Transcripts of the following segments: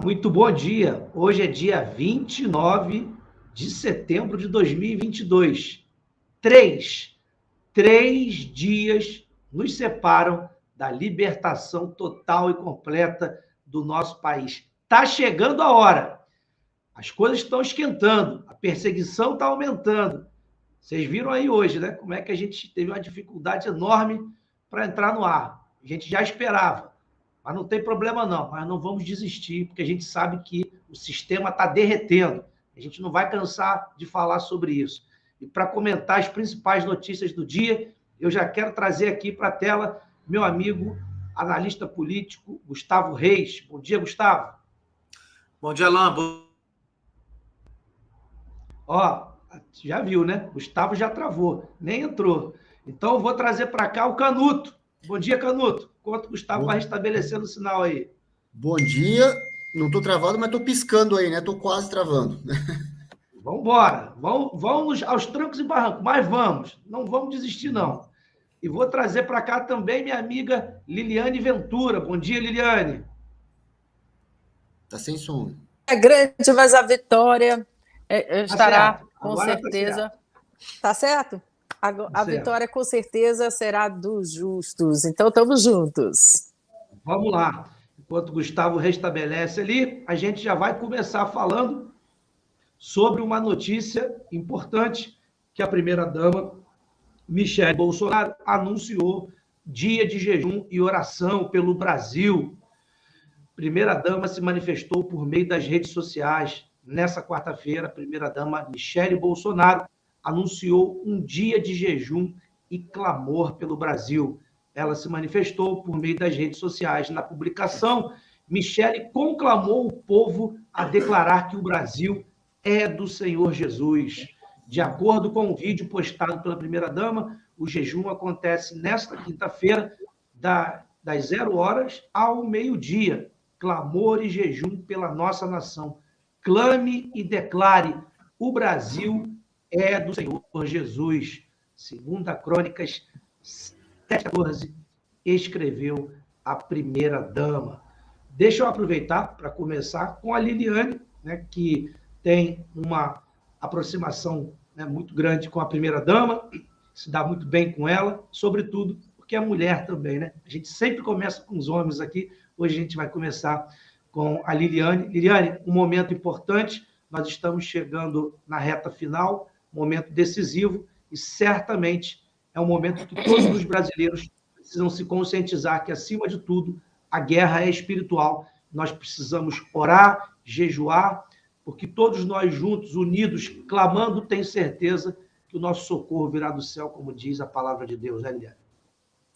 muito bom dia. Hoje é dia 29 de setembro de 2022. Três dias nos separam da libertação total e completa do nosso país. Está chegando a hora. As coisas estão esquentando, a perseguição está aumentando. Vocês viram aí hoje, né? Como é que a gente teve uma dificuldade enorme para entrar no ar. A gente já esperava. Mas não tem problema não, mas não vamos desistir, porque a gente sabe que o sistema está derretendo. A gente não vai cansar de falar sobre isso. E para comentar as principais notícias do dia, eu já quero trazer aqui para a tela meu amigo, analista político, Gustavo Reis. Bom dia, Gustavo. Bom dia, Alain. Ó, já viu, né? Gustavo já travou, nem entrou. Então eu vou trazer para cá o Canuto. Bom dia, Canuto. Enquanto o Gustavo vai restabelecendo o sinal aí. Bom dia. Não estou travado, mas estou piscando aí, né? Estou quase travando. Vamos embora. Vamos aos trancos e barrancos, mas vamos. Não vamos desistir, não. E vou trazer para cá também minha amiga Liliane Ventura. Bom dia, Liliane. Tá sem som. É grande, mas a vitória estará, certo. com Agora certeza. Tá certo? A vitória, com certeza, será dos justos. Então, estamos juntos. Vamos lá. Enquanto o Gustavo restabelece ali, a gente já vai começar falando sobre uma notícia importante que a primeira-dama, Michele Bolsonaro, anunciou dia de jejum e oração pelo Brasil. Primeira-dama se manifestou por meio das redes sociais. Nessa quarta-feira, a primeira-dama Michele Bolsonaro anunciou um dia de jejum e clamor pelo Brasil. Ela se manifestou por meio das redes sociais. Na publicação, Michele conclamou o povo a declarar que o Brasil é do Senhor Jesus. De acordo com o vídeo postado pela primeira-dama, o jejum acontece nesta quinta-feira, das 0 horas ao meio-dia. Clamor e jejum pela nossa nação. Clame e declare: o Brasil é do Senhor Jesus. Segunda Crônicas 7:14, escreveu a primeira-dama. Deixa eu aproveitar para começar com a Liliane, né, que tem uma aproximação, né, muito grande com a primeira-dama, se dá muito bem com ela, sobretudo porque é mulher também, né? A gente sempre começa com os homens aqui, hoje a gente vai começar com a Liliane. Liliane, um momento importante, nós estamos chegando na reta final, momento decisivo, e certamente é um momento que todos os brasileiros precisam se conscientizar que, acima de tudo, a guerra é espiritual. Nós precisamos orar, jejuar, porque todos nós juntos, unidos, clamando, tenho certeza que o nosso socorro virá do céu, como diz a palavra de Deus, né, Liliane?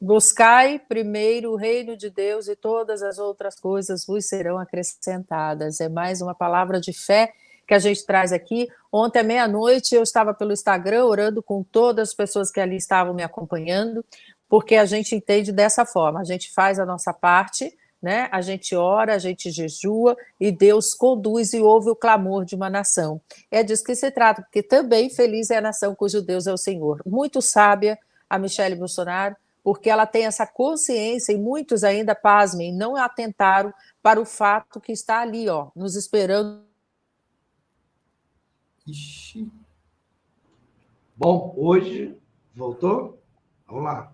Buscai primeiro o reino de Deus e todas as outras coisas vos serão acrescentadas. É mais uma palavra de fé que a gente traz aqui. Ontem à meia-noite eu estava pelo Instagram orando com todas as pessoas que ali estavam me acompanhando, porque a gente entende dessa forma, a gente faz a nossa parte, né? A gente ora, a gente jejua e Deus conduz e ouve o clamor de uma nação. É disso que se trata, porque também feliz é a nação cujo Deus é o Senhor. Muito sábia a Michele Bolsonaro, porque ela tem essa consciência, e muitos ainda, pasmem, não atentaram para o fato que está ali, ó, nos esperando. Ixi. Bom, hoje, voltou? Vamos lá.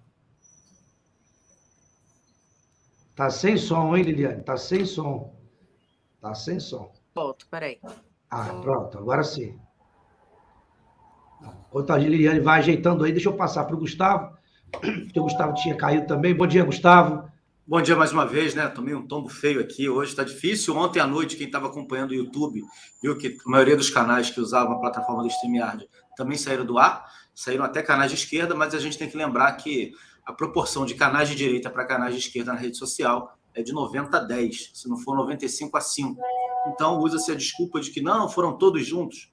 Tá sem som, hein, Liliane? Tá sem som. Tá sem som. Volto, peraí. Pronto, agora sim. Enquanto a Liliane vai ajeitando aí, deixa eu passar para o Gustavo, porque o Gustavo tinha caído também. Bom dia, Gustavo. Bom dia mais uma vez, né? Tomei um tombo feio aqui, hoje está difícil. Ontem à noite, quem estava acompanhando o YouTube viu que a maioria dos canais que usavam a plataforma do StreamYard também saíram do ar, saíram até canais de esquerda, mas a gente tem que lembrar que a proporção de canais de direita para canais de esquerda na rede social é de 90-10, se não for 95-5. Então usa-se a desculpa de que não, foram todos juntos.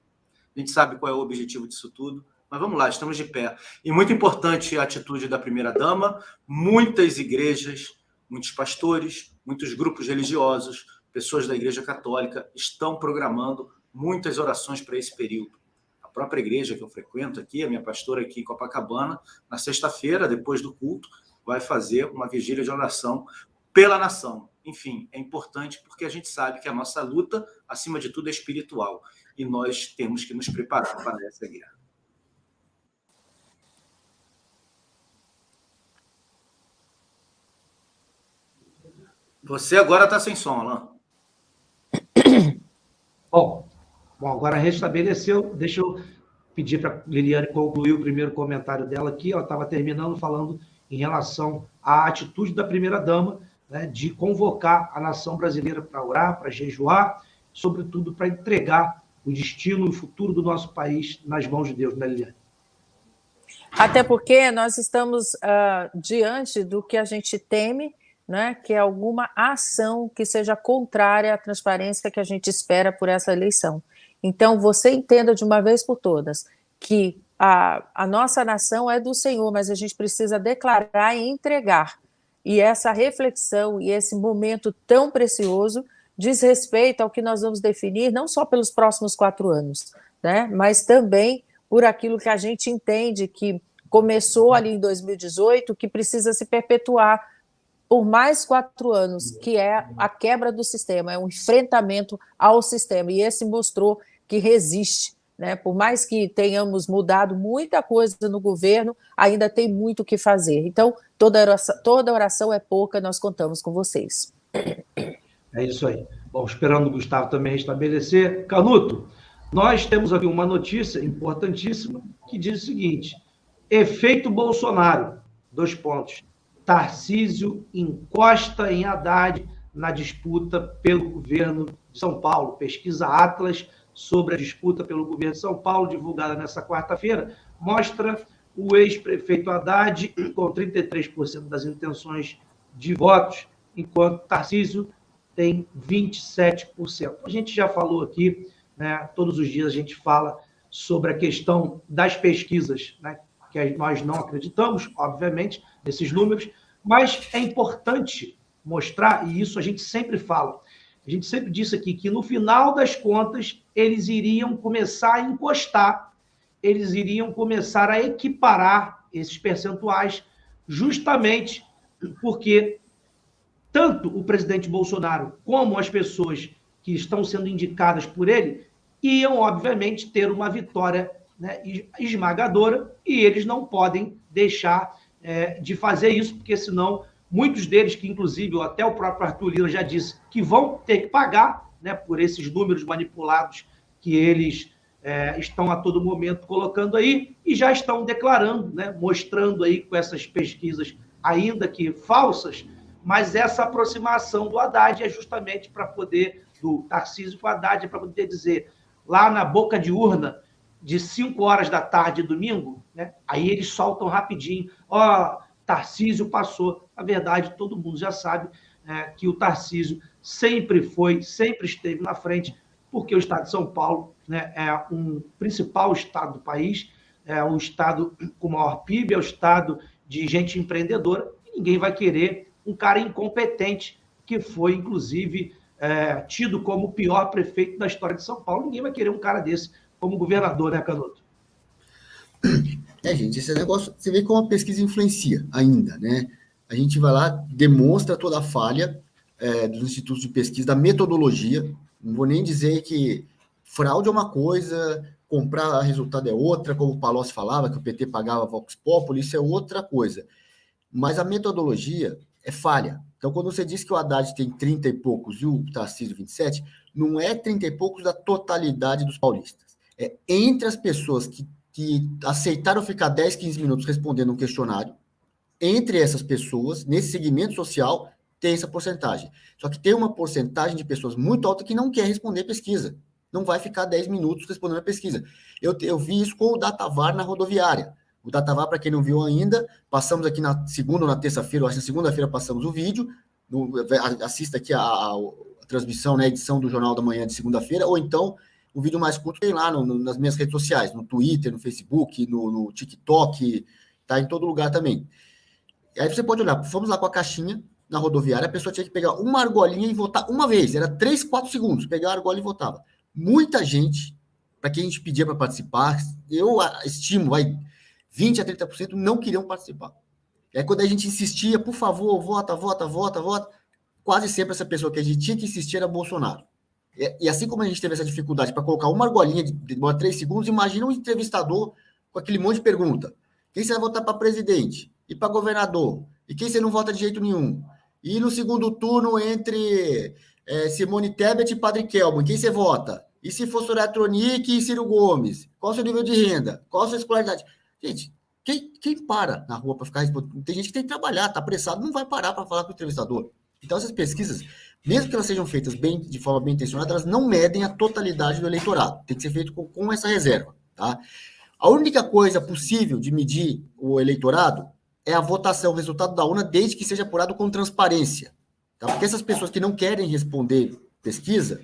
A gente sabe qual é o objetivo disso tudo. Mas vamos lá, estamos de pé. E muito importante a atitude da primeira-dama, muitas igrejas, muitos pastores, muitos grupos religiosos, pessoas da Igreja Católica estão programando muitas orações para esse período. A própria igreja que eu frequento aqui, a minha pastora aqui em Copacabana, na sexta-feira, depois do culto, vai fazer uma vigília de oração pela nação. enfim, é importante porque a gente sabe que a nossa luta, acima de tudo, é espiritual. E nós temos que nos preparar para essa guerra. Você agora está sem som, Alain. Bom, agora restabeleceu. Deixa eu pedir para a Liliane concluir o primeiro comentário dela aqui. Ela estava terminando falando em relação à atitude da primeira-dama, né, de convocar a nação brasileira para orar, para jejuar, sobretudo para entregar o destino e o futuro do nosso país nas mãos de Deus, né, Liliane? Até porque nós estamos diante do que a gente teme, né, que é alguma ação que seja contrária à transparência que a gente espera por essa eleição. Então, você entenda de uma vez por todas que a nossa nação é do Senhor, mas a gente precisa declarar e entregar. E essa reflexão e esse momento tão precioso diz respeito ao que nós vamos definir, não só pelos próximos 4 anos, né, mas também por aquilo que a gente entende que começou ali em 2018, que precisa se perpetuar por mais 4 anos, que é a quebra do sistema, é um enfrentamento ao sistema, e esse mostrou que resiste, né? Por mais que tenhamos mudado muita coisa no governo, ainda tem muito o que fazer. Então, toda oração é pouca, nós contamos com vocês. É isso aí. Bom, esperando o Gustavo também restabelecer. Canuto, nós temos aqui uma notícia importantíssima que diz o seguinte: efeito Bolsonaro, 2 pontos. Tarcísio encosta em Haddad na disputa pelo governo de São Paulo. Pesquisa Atlas sobre a disputa pelo governo de São Paulo, divulgada nessa quarta-feira, mostra o ex-prefeito Haddad com 33% das intenções de votos, enquanto Tarcísio tem 27%. A gente já falou aqui, né, todos os dias a gente fala sobre a questão das pesquisas, né, que nós não acreditamos, obviamente, nesses números, mas é importante mostrar, e isso a gente sempre fala, a gente sempre disse aqui, que no final das contas, eles iriam começar a encostar, eles iriam começar a equiparar esses percentuais, justamente porque tanto o presidente Bolsonaro como as pessoas que estão sendo indicadas por ele iam, obviamente, ter uma vitória, né, esmagadora, e eles não podem deixar de fazer isso, porque senão muitos deles, que inclusive até o próprio Arthur Lira já disse, que vão ter que pagar, né, por esses números manipulados que eles estão a todo momento colocando aí, e já estão declarando, né, mostrando aí com essas pesquisas, ainda que falsas, mas essa aproximação do Haddad é justamente para poder, do Tarcísio com o Haddad, é para poder dizer, lá na boca de urna, de 5 horas da tarde, domingo, né? Aí eles soltam rapidinho, Tarcísio passou. Na verdade, todo mundo já sabe que o Tarcísio sempre esteve na frente, porque o estado de São Paulo, né, é um principal estado do país, é o estado com maior PIB, é o estado de gente empreendedora, e ninguém vai querer um cara incompetente, que foi, inclusive, tido como o pior prefeito da história de São Paulo. Ninguém vai querer um cara desse como governador, né, Canuto? Gente, esse negócio, você vê como a pesquisa influencia ainda, né? A gente vai lá, demonstra toda a falha dos institutos de pesquisa, da metodologia. Não vou nem dizer que fraude é uma coisa, comprar resultado é outra, como o Palocci falava, que o PT pagava Vox Populi, isso é outra coisa. Mas a metodologia é falha. Então, quando você diz que o Haddad tem 30 e poucos e o Tarcísio 27, não é 30 e poucos da totalidade dos paulistas. É entre as pessoas que aceitaram ficar 10, 15 minutos respondendo um questionário, entre essas pessoas, nesse segmento social, tem essa porcentagem. Só que tem uma porcentagem de pessoas muito alta que não quer responder pesquisa. Não vai ficar 10 minutos respondendo a pesquisa. Eu vi isso com o Datavar na rodoviária. O Datavar, para quem não viu ainda, passamos aqui na segunda ou na terça-feira, eu acho que na segunda-feira passamos o vídeo, assista aqui a transmissão, né, a edição do Jornal da Manhã de segunda-feira, ou então o vídeo mais curto tem lá nas minhas redes sociais, no Twitter, no Facebook, no TikTok, tá em todo lugar também. E aí você pode olhar, fomos lá com a caixinha na rodoviária, a pessoa tinha que pegar uma argolinha e votar uma vez, era 3, 4 segundos, pegar a argola e votava. Muita gente, para quem a gente pedia para participar, eu estimo, 20% a 30% não queriam participar. E aí quando a gente insistia, por favor, vota, quase sempre essa pessoa que a gente tinha que insistir era Bolsonaro. E assim como a gente teve essa dificuldade para colocar uma argolinha de 3 segundos, imagina um entrevistador com aquele monte de pergunta. Quem você vai votar para presidente? E para governador? E quem você não vota de jeito nenhum? E no segundo turno, entre Simone Tebet e Padre Kelman, quem você vota? E se for Soraya Tronic e Ciro Gomes? Qual o seu nível de renda? Qual a sua escolaridade? Gente, quem para na rua para ficar respondendo? Tem gente que tem que trabalhar, está apressado, não vai parar para falar com o entrevistador. Então, essas pesquisas, mesmo que elas sejam feitas de forma bem intencionada, elas não medem a totalidade do eleitorado. Tem que ser feito com essa reserva. Tá? A única coisa possível de medir o eleitorado é a votação, o resultado da urna, desde que seja apurado com transparência. Tá? Porque essas pessoas que não querem responder pesquisa,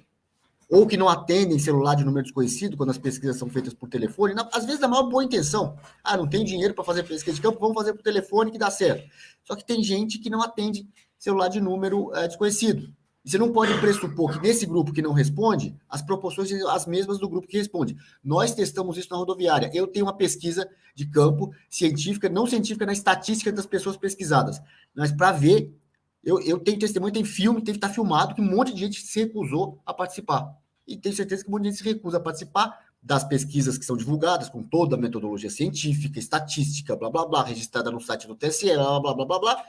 ou que não atendem celular de número desconhecido, quando as pesquisas são feitas por telefone, às vezes da maior boa intenção. Não tem dinheiro para fazer pesquisa de campo, vamos fazer por telefone que dá certo. Só que tem gente que não atende celular de número desconhecido. E você não pode pressupor que nesse grupo que não responde, as proporções são as mesmas do grupo que responde. Nós testamos isso na rodoviária. Eu tenho uma pesquisa de campo científica, não científica, na estatística das pessoas pesquisadas. Mas para ver, eu tenho testemunho, tem filme, teve que estar filmado, que um monte de gente se recusou a participar. E tenho certeza que um monte de gente se recusa a participar das pesquisas que são divulgadas, com toda a metodologia científica, estatística, blá, blá, blá, registrada no site do TSE, blá, blá, blá, blá, blá,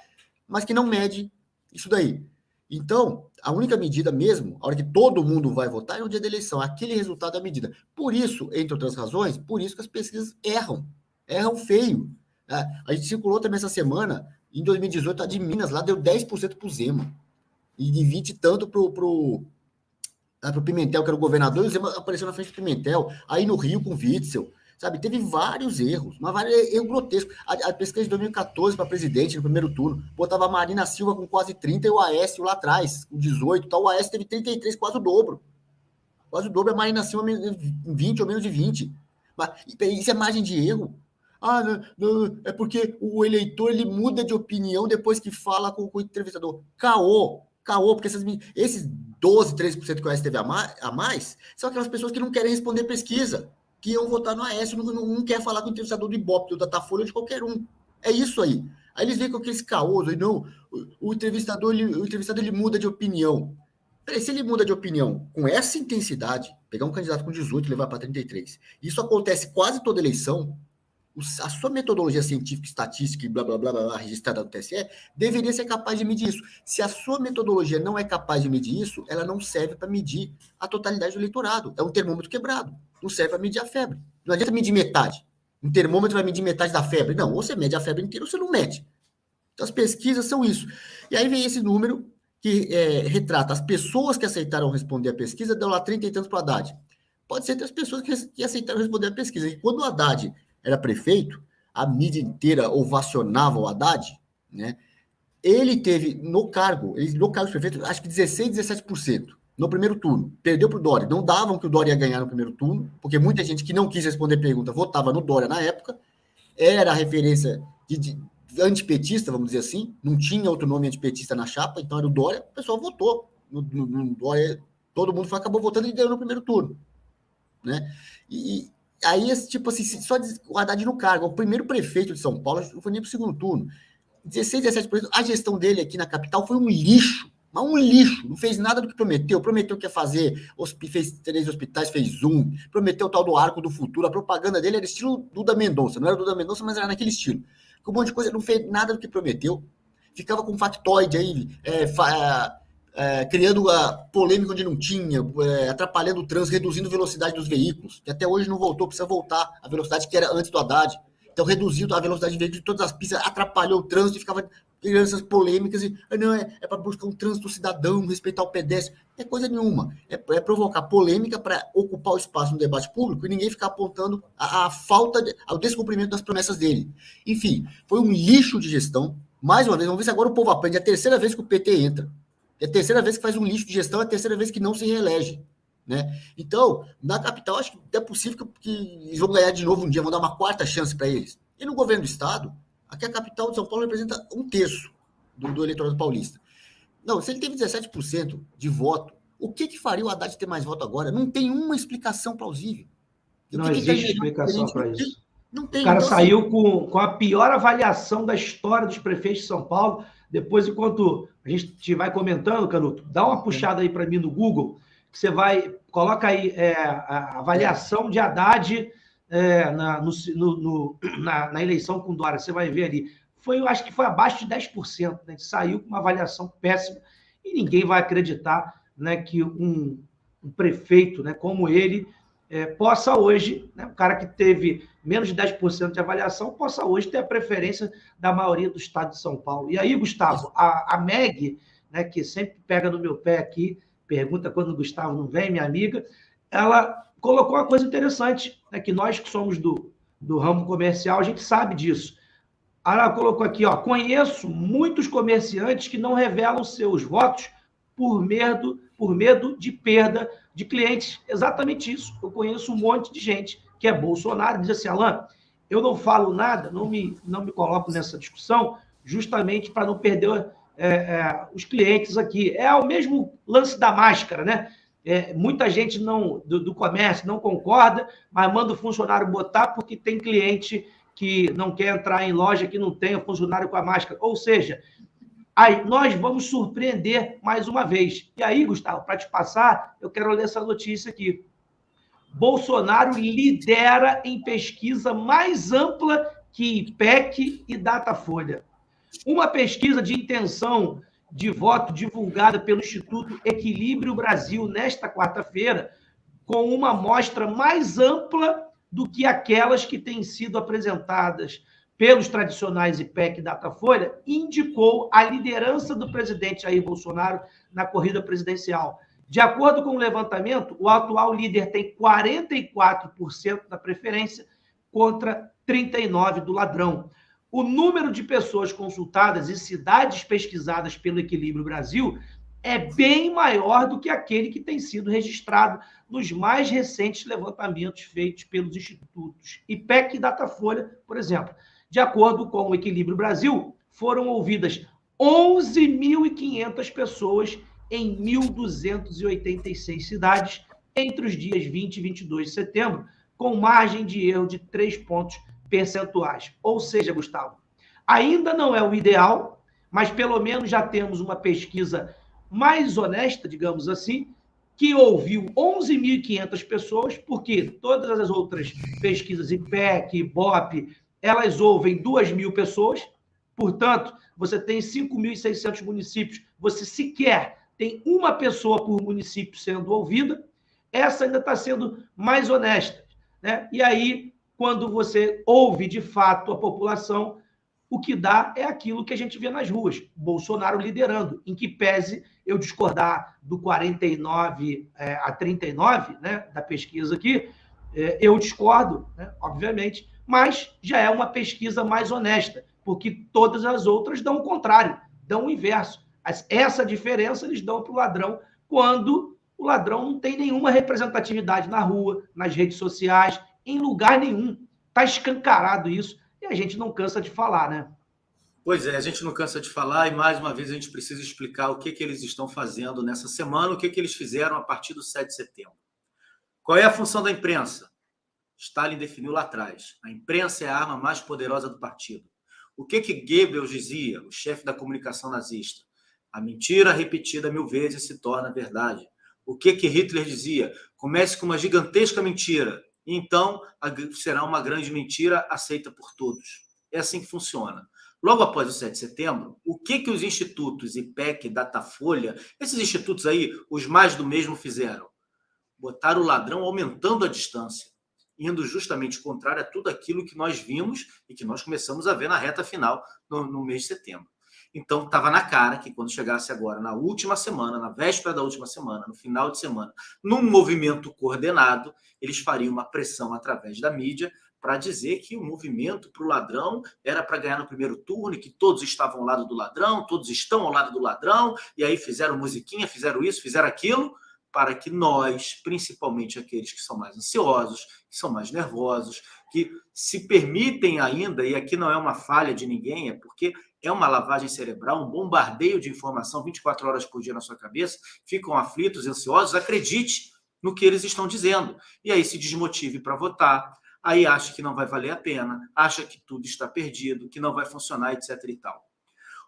mas que não mede isso daí. Então, a única medida mesmo, a hora que todo mundo vai votar, é no dia da eleição. Aquele resultado é a medida. Por isso, entre outras razões, por isso que as pesquisas erram feio. A gente circulou também essa semana, em 2018, a de Minas, lá deu 10% para o Zema, e de 20% e tanto para o Pimentel, que era o governador, e o Zema apareceu na frente do Pimentel, aí no Rio com o Witzel, sabe? Teve vários erros, mas vários erros grotescos. A pesquisa de 2014 para presidente, no primeiro turno, botava a Marina Silva com quase 30 e o Aécio lá atrás, com 18, tal. O Aécio teve 33, quase o dobro. Quase o dobro, a Marina Silva 20 ou menos de 20. Mas isso é margem de erro. Não, é porque o eleitor ele muda de opinião depois que fala com o entrevistador. Caô, porque esses 12, 13% que o Aécio teve a mais são aquelas pessoas que não querem responder pesquisa, que iam votar no Aécio, não quer falar com o entrevistador do Ibope, do Datafolha ou de qualquer um. É isso aí. Aí eles vêm com aqueles caôs, não, o entrevistador ele muda de opinião. Peraí, se ele muda de opinião com essa intensidade, pegar um candidato com 18 e levar para 33, isso acontece quase toda eleição, a sua metodologia científica, estatística e blá, blá, blá, blá, registrada no TSE, deveria ser capaz de medir isso. Se a sua metodologia não é capaz de medir isso, ela não serve para medir a totalidade do eleitorado. É um termômetro quebrado. Não serve para medir a febre. Não adianta medir metade. Um termômetro vai medir metade da febre. Não, ou você mede a febre inteira ou você não mede. Então, as pesquisas são isso. E aí vem esse número que retrata as pessoas que aceitaram responder a pesquisa, deu lá 30 e tantos para o Haddad. Pode ser que as pessoas que aceitaram responder a pesquisa. E quando o Haddad era prefeito, a mídia inteira ovacionava o Haddad, né? Ele teve no cargo de prefeito, acho que 16, 17% no primeiro turno. Perdeu para o Dória. Não davam que o Dória ia ganhar no primeiro turno, porque muita gente que não quis responder pergunta votava no Dória na época. Era a referência de antipetista, vamos dizer assim. Não tinha outro nome antipetista na chapa, então era o Dória. O pessoal votou no Dória. Todo mundo acabou votando e ganhou no primeiro turno, né? Aí, tipo assim, só o Haddad no cargo, o primeiro prefeito de São Paulo, não foi nem para o segundo turno. 16, 17%. A gestão dele aqui na capital foi um lixo, mas um lixo. Não fez nada do que prometeu. Prometeu que ia fazer, fez 3 hospitais, fez prometeu o tal do Arco do Futuro. A propaganda dele era estilo Duda Mendonça. Não era Duda Mendonça, mas era naquele estilo. Com um monte de coisa, não fez nada do que prometeu. Ficava com factoide aí, criando a polêmica onde não tinha, atrapalhando o trânsito, reduzindo a velocidade dos veículos, que até hoje não voltou, precisa voltar a velocidade que era antes do Haddad. Então reduziu a velocidade de veículos de todas as pistas, atrapalhou o trânsito e ficava criando essas polêmicas. Não, é para buscar um trânsito cidadão, respeitar o pedestre. É coisa nenhuma. É provocar polêmica para ocupar o espaço no debate público e ninguém ficar apontando a falta, ao descumprimento das promessas dele. Enfim, foi um lixo de gestão. Mais uma vez, vamos ver se agora o povo aprende. É a terceira vez que o PT entra. É a terceira vez que faz um lixo de gestão, é a terceira vez que não se reelege, né? Então, na capital, acho que é possível que eles vão ganhar de novo um dia, vão dar uma quarta chance para eles. E no governo do Estado, aqui a capital de São Paulo representa 1/3 do eleitorado paulista. Não, se ele teve 17% de voto, o que faria o Haddad ter mais voto agora? Não tem uma explicação plausível. Não existe explicação para isso. Não tem. O cara então, saiu assim, com a pior avaliação da história dos prefeitos de São Paulo. Depois, enquanto a gente vai comentando, Canuto, dá uma puxada aí para mim no Google, que você vai, coloca aí a avaliação de Haddad na eleição com Dória, você vai ver ali. Eu acho que foi abaixo de 10%, né? Saiu com uma avaliação péssima e ninguém vai acreditar, né, que um prefeito, né, como ele possa hoje, né, um cara que teve menos de 10% de avaliação, possa hoje ter a preferência da maioria do estado de São Paulo. E aí, Gustavo, a Meg, né, que sempre pega no meu pé aqui, pergunta quando o Gustavo não vem, minha amiga, ela colocou uma coisa interessante, né, que nós que somos do ramo comercial, a gente sabe disso. Ela colocou aqui, ó, conheço muitos comerciantes que não revelam seus votos por medo de perda de clientes. Exatamente isso. Eu conheço um monte de gente que é Bolsonaro, diz assim, Alan, eu não falo nada, não me coloco nessa discussão, justamente para não perder os clientes aqui. É o mesmo lance da máscara, né? Muita gente do comércio não concorda, mas manda o funcionário botar porque tem cliente que não quer entrar em loja que não tenha funcionário com a máscara. Ou seja, aí nós vamos surpreender mais uma vez. E aí, Gustavo, para te passar, eu quero ler essa notícia aqui. Bolsonaro lidera em pesquisa mais ampla que IPEC e Datafolha. Uma pesquisa de intenção de voto divulgada pelo Instituto Equilíbrio Brasil nesta quarta-feira, com uma amostra mais ampla do que aquelas que têm sido apresentadas pelos tradicionais IPEC e Datafolha, indicou a liderança do presidente Jair Bolsonaro na corrida presidencial. De acordo com o levantamento, o atual líder tem 44% da preferência contra 39% do ladrão. O número de pessoas consultadas e cidades pesquisadas pelo Equilíbrio Brasil é bem maior do que aquele que tem sido registrado nos mais recentes levantamentos feitos pelos institutos IPEC e Datafolha, por exemplo. De acordo com o Equilíbrio Brasil, foram ouvidas 11.500 pessoas em 1.286 cidades entre os dias 20 e 22 de setembro, com margem de erro de 3 pontos percentuais. Ou seja, Gustavo, ainda não é o ideal, mas pelo menos já temos uma pesquisa mais honesta, digamos assim, que ouviu 11.500 pessoas, porque todas as outras pesquisas IPEC, IBOP, elas ouvem 2.000 pessoas, portanto, você tem 5.600 municípios, você sequer tem uma pessoa por município sendo ouvida, essa ainda está sendo mais honesta, né? E aí, quando você ouve de fato a população, o que dá é aquilo que a gente vê nas ruas, Bolsonaro liderando, em que pese eu discordar do 49 a 39, né, da pesquisa aqui, eu discordo, né, obviamente, mas já é uma pesquisa mais honesta, porque todas as outras dão o contrário, dão o inverso. Essa diferença eles dão para o ladrão quando o ladrão não tem nenhuma representatividade na rua, nas redes sociais, em lugar nenhum. Está escancarado isso e a gente não cansa de falar, né? Pois é, a gente não cansa de falar e, mais uma vez, a gente precisa explicar o que eles estão fazendo nessa semana, o que eles fizeram a partir do 7 de setembro. Qual é a função da imprensa? Stalin definiu lá atrás. A imprensa é a arma mais poderosa do partido. O que Goebbels dizia, o chefe da comunicação nazista? A mentira repetida 1000 vezes se torna verdade. O que Hitler dizia? Comece com uma gigantesca mentira, e então será uma grande mentira aceita por todos. É assim que funciona. Logo após o 7 de setembro, o que os institutos IPEC, Datafolha, esses institutos aí, os mais do mesmo, fizeram? Botaram o ladrão aumentando a distância, indo justamente contrário a tudo aquilo que nós vimos e que nós começamos a ver na reta final no mês de setembro. Então, estava na cara que quando chegasse agora, na última semana, na véspera da última semana, no final de semana, num movimento coordenado, eles fariam uma pressão através da mídia para dizer que o movimento para o ladrão era para ganhar no primeiro turno e que todos estavam ao lado do ladrão, todos estão ao lado do ladrão, e aí fizeram musiquinha, fizeram isso, fizeram aquilo, para que nós, principalmente aqueles que são mais ansiosos, que são mais nervosos, que se permitem ainda, e aqui não é uma falha de ninguém, é porque é uma lavagem cerebral, um bombardeio de informação 24 horas por dia na sua cabeça, ficam aflitos, ansiosos, acredite no que eles estão dizendo. E aí se desmotive para votar, aí acha que não vai valer a pena, acha que tudo está perdido, que não vai funcionar, etc. e tal.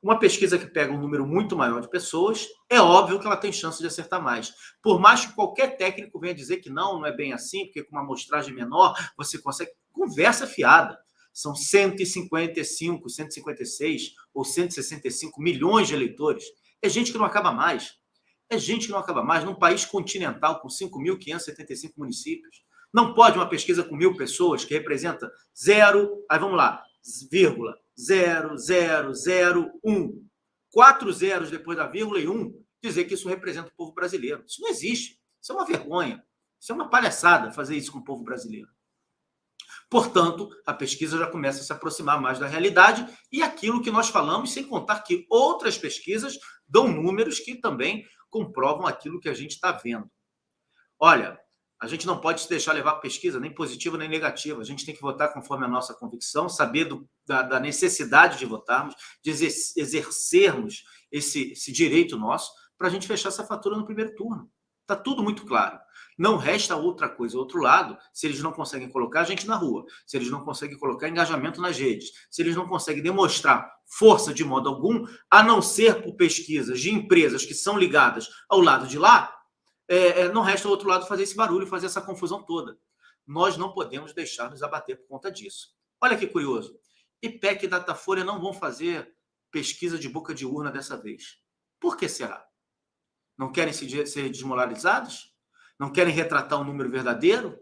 Uma pesquisa que pega um número muito maior de pessoas, é óbvio que ela tem chance de acertar mais. Por mais que qualquer técnico venha dizer que não é bem assim, porque com uma amostragem menor você consegue... Conversa fiada. São 155, 156 ou 165 milhões de eleitores. É gente que não acaba mais. É gente que não acaba mais. Num país continental com 5.575 municípios. Não pode uma pesquisa com 1.000 pessoas que representa 0, aí vamos lá, 0,0001, 4 zeros depois da vírgula e 1, dizer que isso representa o povo brasileiro. Isso não existe. Isso é uma vergonha. Isso é uma palhaçada fazer isso com o povo brasileiro. Portanto, a pesquisa já começa a se aproximar mais da realidade e aquilo que nós falamos, sem contar que outras pesquisas dão números que também comprovam aquilo que a gente está vendo. Olha, a gente não pode se deixar levar a pesquisa, nem positiva nem negativa. A gente tem que votar conforme a nossa convicção, saber da necessidade de votarmos, de exercermos esse direito nosso, para a gente fechar essa fatura no primeiro turno. Está tudo muito claro. Não resta outra coisa. Outro lado, se eles não conseguem colocar a gente na rua, se eles não conseguem colocar engajamento nas redes, se eles não conseguem demonstrar força de modo algum, a não ser por pesquisas de empresas que são ligadas ao lado de lá, não resta ao outro lado fazer esse barulho, fazer essa confusão toda. Nós não podemos deixar nos abater por conta disso. Olha que curioso. IPEC e Datafolha não vão fazer pesquisa de boca de urna dessa vez. Por que será? Não querem ser desmoralizados? Não querem retratar um número verdadeiro?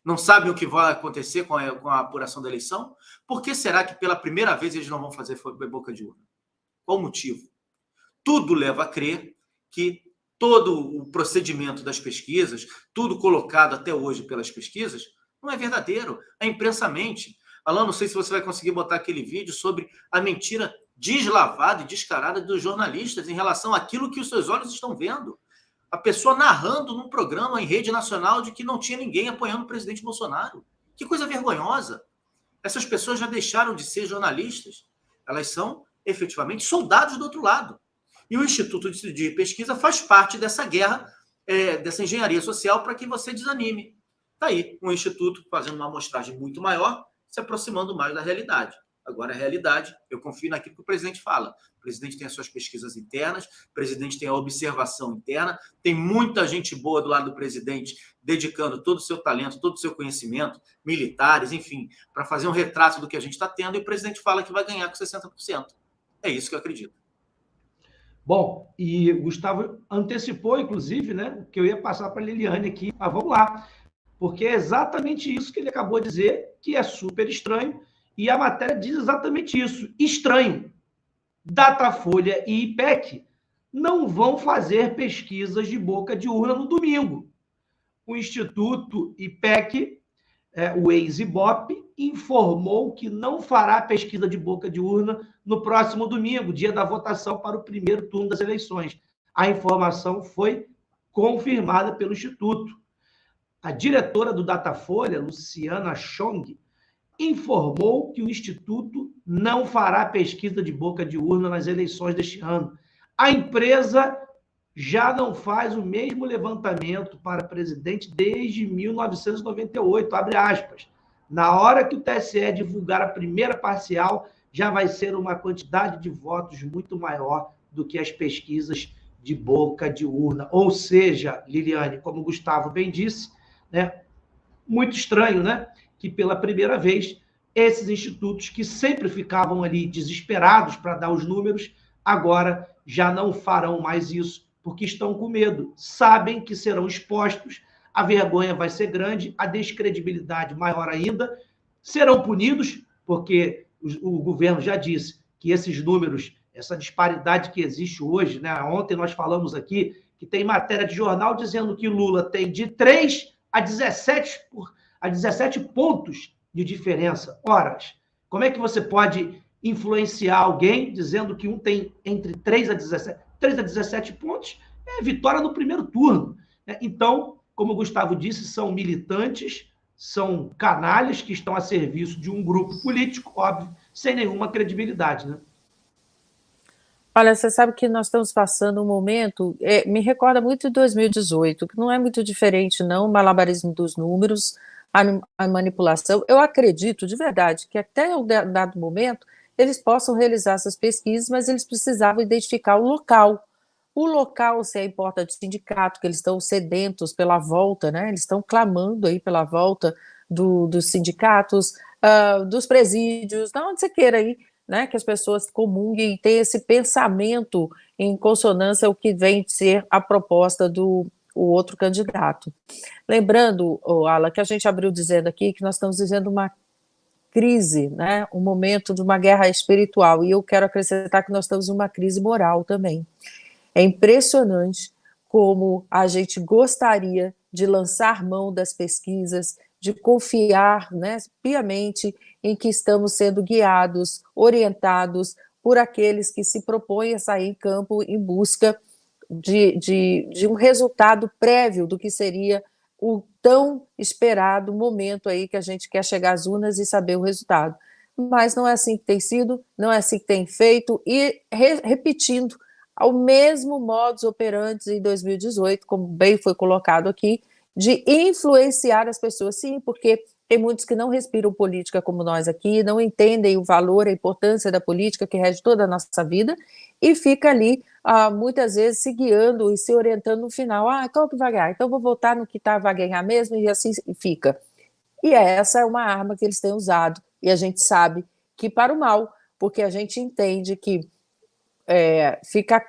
Não sabem o que vai acontecer com a apuração da eleição? Por que será que pela primeira vez eles não vão fazer boca de urna? Qual o motivo? Tudo leva a crer que todo o procedimento das pesquisas, tudo colocado até hoje pelas pesquisas, não é verdadeiro. A imprensa mente. Alan, não sei se você vai conseguir botar aquele vídeo sobre a mentira deslavada e descarada dos jornalistas em relação àquilo que os seus olhos estão vendo. A pessoa narrando num programa em rede nacional de que não tinha ninguém apoiando o presidente Bolsonaro. Que coisa vergonhosa. Essas pessoas já deixaram de ser jornalistas. Elas são, efetivamente, soldados do outro lado. E o Instituto de Pesquisa faz parte dessa guerra, dessa engenharia social para que você desanime. Está aí, um instituto fazendo uma amostragem muito maior, se aproximando mais da realidade. Agora, a realidade, eu confio naquilo que o presidente fala. O presidente tem as suas pesquisas internas, o presidente tem a observação interna, tem muita gente boa do lado do presidente, dedicando todo o seu talento, todo o seu conhecimento, militares, enfim, para fazer um retrato do que a gente está tendo, e o presidente fala que vai ganhar com 60%. É isso que eu acredito. Bom, e o Gustavo antecipou, inclusive, né, que eu ia passar para a Liliane aqui. Mas vamos lá, porque é exatamente isso que ele acabou de dizer, que é super estranho, e a matéria diz exatamente isso. Estranho. Datafolha e IPEC não vão fazer pesquisas de boca de urna no domingo. O Instituto IPEC, o ex-IBOP, informou que não fará pesquisa de boca de urna no próximo domingo, dia da votação para o primeiro turno das eleições. A informação foi confirmada pelo Instituto. A diretora do Datafolha, Luciana Chong, informou que o Instituto não fará pesquisa de boca de urna nas eleições deste ano. A empresa já não faz o mesmo levantamento para presidente desde 1998, abre aspas. Na hora que o TSE divulgar a primeira parcial, já vai ser uma quantidade de votos muito maior do que as pesquisas de boca de urna. Ou seja, Liliane, como o Gustavo bem disse, né, muito estranho, né, que pela primeira vez esses institutos que sempre ficavam ali desesperados para dar os números, agora já não farão mais isso, porque estão com medo, sabem que serão expostos, a vergonha vai ser grande, a descredibilidade maior ainda, serão punidos, porque o governo já disse que esses números, essa disparidade que existe hoje, né? Ontem nós falamos aqui que tem matéria de jornal dizendo que Lula tem de 3 a 17 pontos de diferença. Ora, como é que você pode influenciar alguém dizendo que um tem entre 3 a 17 pontos? É vitória no primeiro turno. Então, como o Gustavo disse, são militantes, são canalhas que estão a serviço de um grupo político, óbvio, sem nenhuma credibilidade, né? Olha, você sabe que nós estamos passando um momento, me recorda muito de 2018, que não é muito diferente, não, o malabarismo dos números, a manipulação. Eu acredito, de verdade, que até um dado momento eles possam realizar essas pesquisas, mas eles precisavam identificar o local. O local, se é em porta de sindicato, que eles estão sedentos pela volta, né? Eles estão clamando aí pela volta dos sindicatos, dos presídios, de onde você queira aí, né, que as pessoas comunguem e tenham esse pensamento em consonância ao que vem ser a proposta do outro candidato. Lembrando, Alan, que a gente abriu dizendo aqui que nós estamos vivendo uma crise, né, um momento de uma guerra espiritual, e eu quero acrescentar que nós estamos em uma crise moral também. É impressionante como a gente gostaria de lançar mão das pesquisas, de confiar, né, piamente em que estamos sendo guiados, orientados por aqueles que se propõem a sair em campo em busca de um resultado prévio do que seria o tão esperado momento aí que a gente quer chegar às urnas e saber o resultado. Mas não é assim que tem sido, não é assim que tem feito, e repetindo ao mesmo modus operandi em 2018, como bem foi colocado aqui, de influenciar as pessoas, sim, porque tem muitos que não respiram política como nós aqui, não entendem o valor, a importância da política que rege toda a nossa vida, e fica ali, muitas vezes, se guiando e se orientando no final. Qual que vai ganhar? Então vou votar no que vai ganhar mesmo, e assim fica. E essa é uma arma que eles têm usado, e a gente sabe que para o mal, porque a gente entende que fica...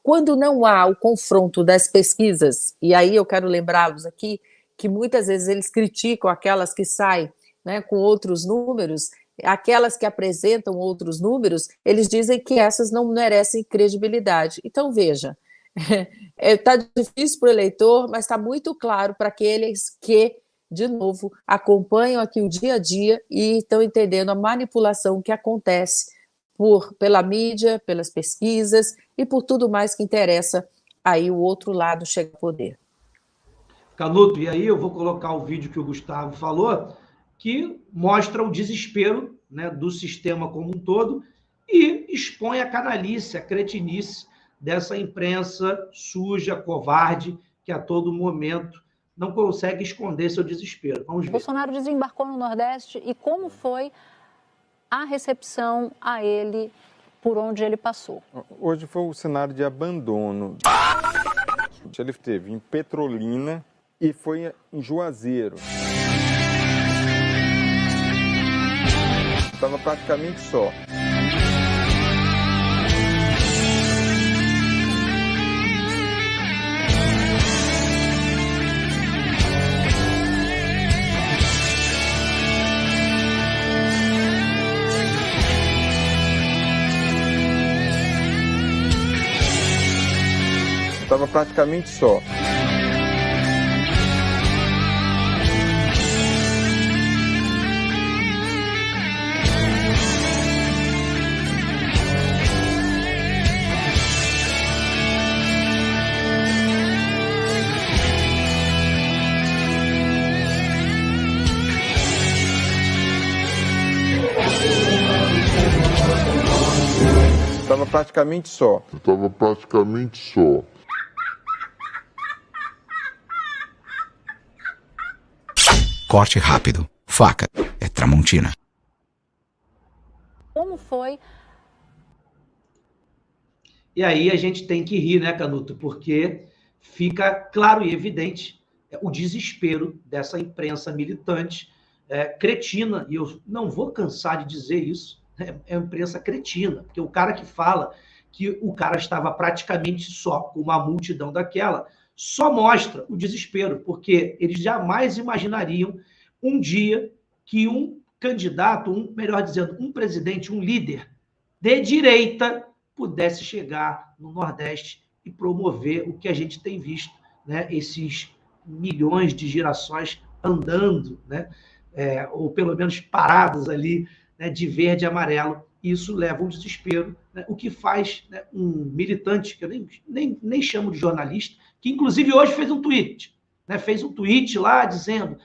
Quando não há o confronto das pesquisas, e aí eu quero lembrá-los aqui, que muitas vezes eles criticam aquelas que saem, né, com outros números, aquelas que apresentam outros números, eles dizem que essas não merecem credibilidade. Então, veja, está difícil para o eleitor, mas está muito claro para aqueles que, de novo, acompanham aqui o dia a dia e estão entendendo a manipulação que acontece pela mídia, pelas pesquisas e por tudo mais que interessa aí o outro lado chega ao poder. Canuto, e aí eu vou colocar o vídeo que o Gustavo falou, que mostra o desespero, né, do sistema como um todo e expõe a canalice, a cretinice dessa imprensa suja, covarde, que a todo momento não consegue esconder seu desespero. Vamos ver. Bolsonaro desembarcou no Nordeste e como foi a recepção a ele por onde ele passou? Hoje foi um cenário de abandono. Ele esteve em Petrolina e foi em Juazeiro. Estava praticamente só. Estava praticamente só. Estava praticamente só. Estava praticamente só. Corte rápido. Faca. É Tramontina. Como foi? E aí a gente tem que rir, né, Canuto? Porque fica claro e evidente o desespero dessa imprensa militante cretina. E eu não vou cansar de dizer isso. É uma imprensa cretina. Porque o cara que fala que o cara estava praticamente só com uma multidão daquela... só mostra o desespero, porque eles jamais imaginariam um dia que um candidato, melhor dizendo, um presidente, um líder de direita pudesse chegar no Nordeste e promover o que a gente tem visto, né? Esses milhões de girassóis andando, né? Ou pelo menos paradas ali, né? De verde e amarelo. Isso leva um desespero, né? O que faz, né, um militante, que eu nem chamo de jornalista, que inclusive hoje fez um tweet, né? Fez um tweet lá dizendo,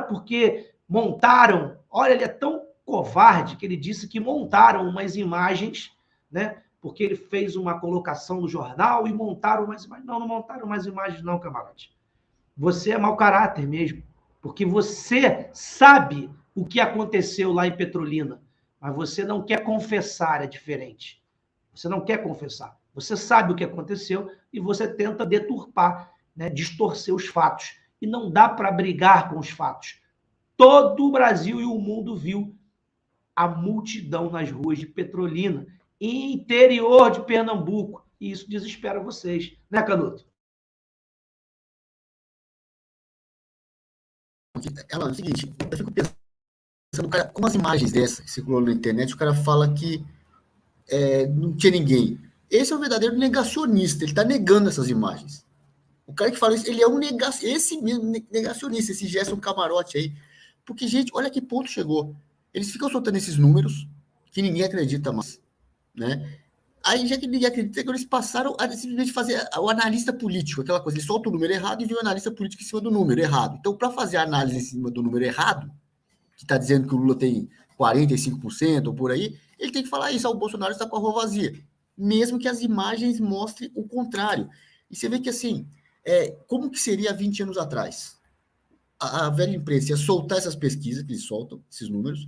porque montaram, olha, ele é tão covarde que ele disse que montaram umas imagens, né? Porque ele fez uma colocação no jornal e montaram umas imagens. Não montaram umas imagens, não, camarote. Você é mau caráter mesmo, porque você sabe o que aconteceu lá em Petrolina, mas você não quer confessar, é diferente. Você não quer confessar. Você sabe o que aconteceu e você tenta deturpar, né, distorcer os fatos. E não dá para brigar com os fatos. Todo o Brasil e o mundo viu a multidão nas ruas de Petrolina, interior de Pernambuco. E isso desespera vocês, né, Canuto? Ela, é o seguinte, eu fico pensando, cara, como as imagens dessas circulam na internet, o cara fala que não tinha ninguém. Esse é um verdadeiro negacionista, ele está negando essas imagens. O cara que fala isso, ele é um negacionista, esse Gerson Camarote aí. Porque, gente, olha que ponto chegou. Eles ficam soltando esses números que ninguém acredita mais, né? Aí, já que ninguém acredita, eles passaram a simplesmente fazer o analista político, aquela coisa, ele solta o número errado e vê o analista político em cima do número errado. Então, para fazer a análise em cima do número errado, que está dizendo que o Lula tem 45% ou por aí, ele tem que falar isso, o Bolsonaro está com a rua vazia, mesmo que as imagens mostrem o contrário. E você vê que, assim, como que seria 20 anos atrás? A velha imprensa ia soltar essas pesquisas que eles soltam, esses números,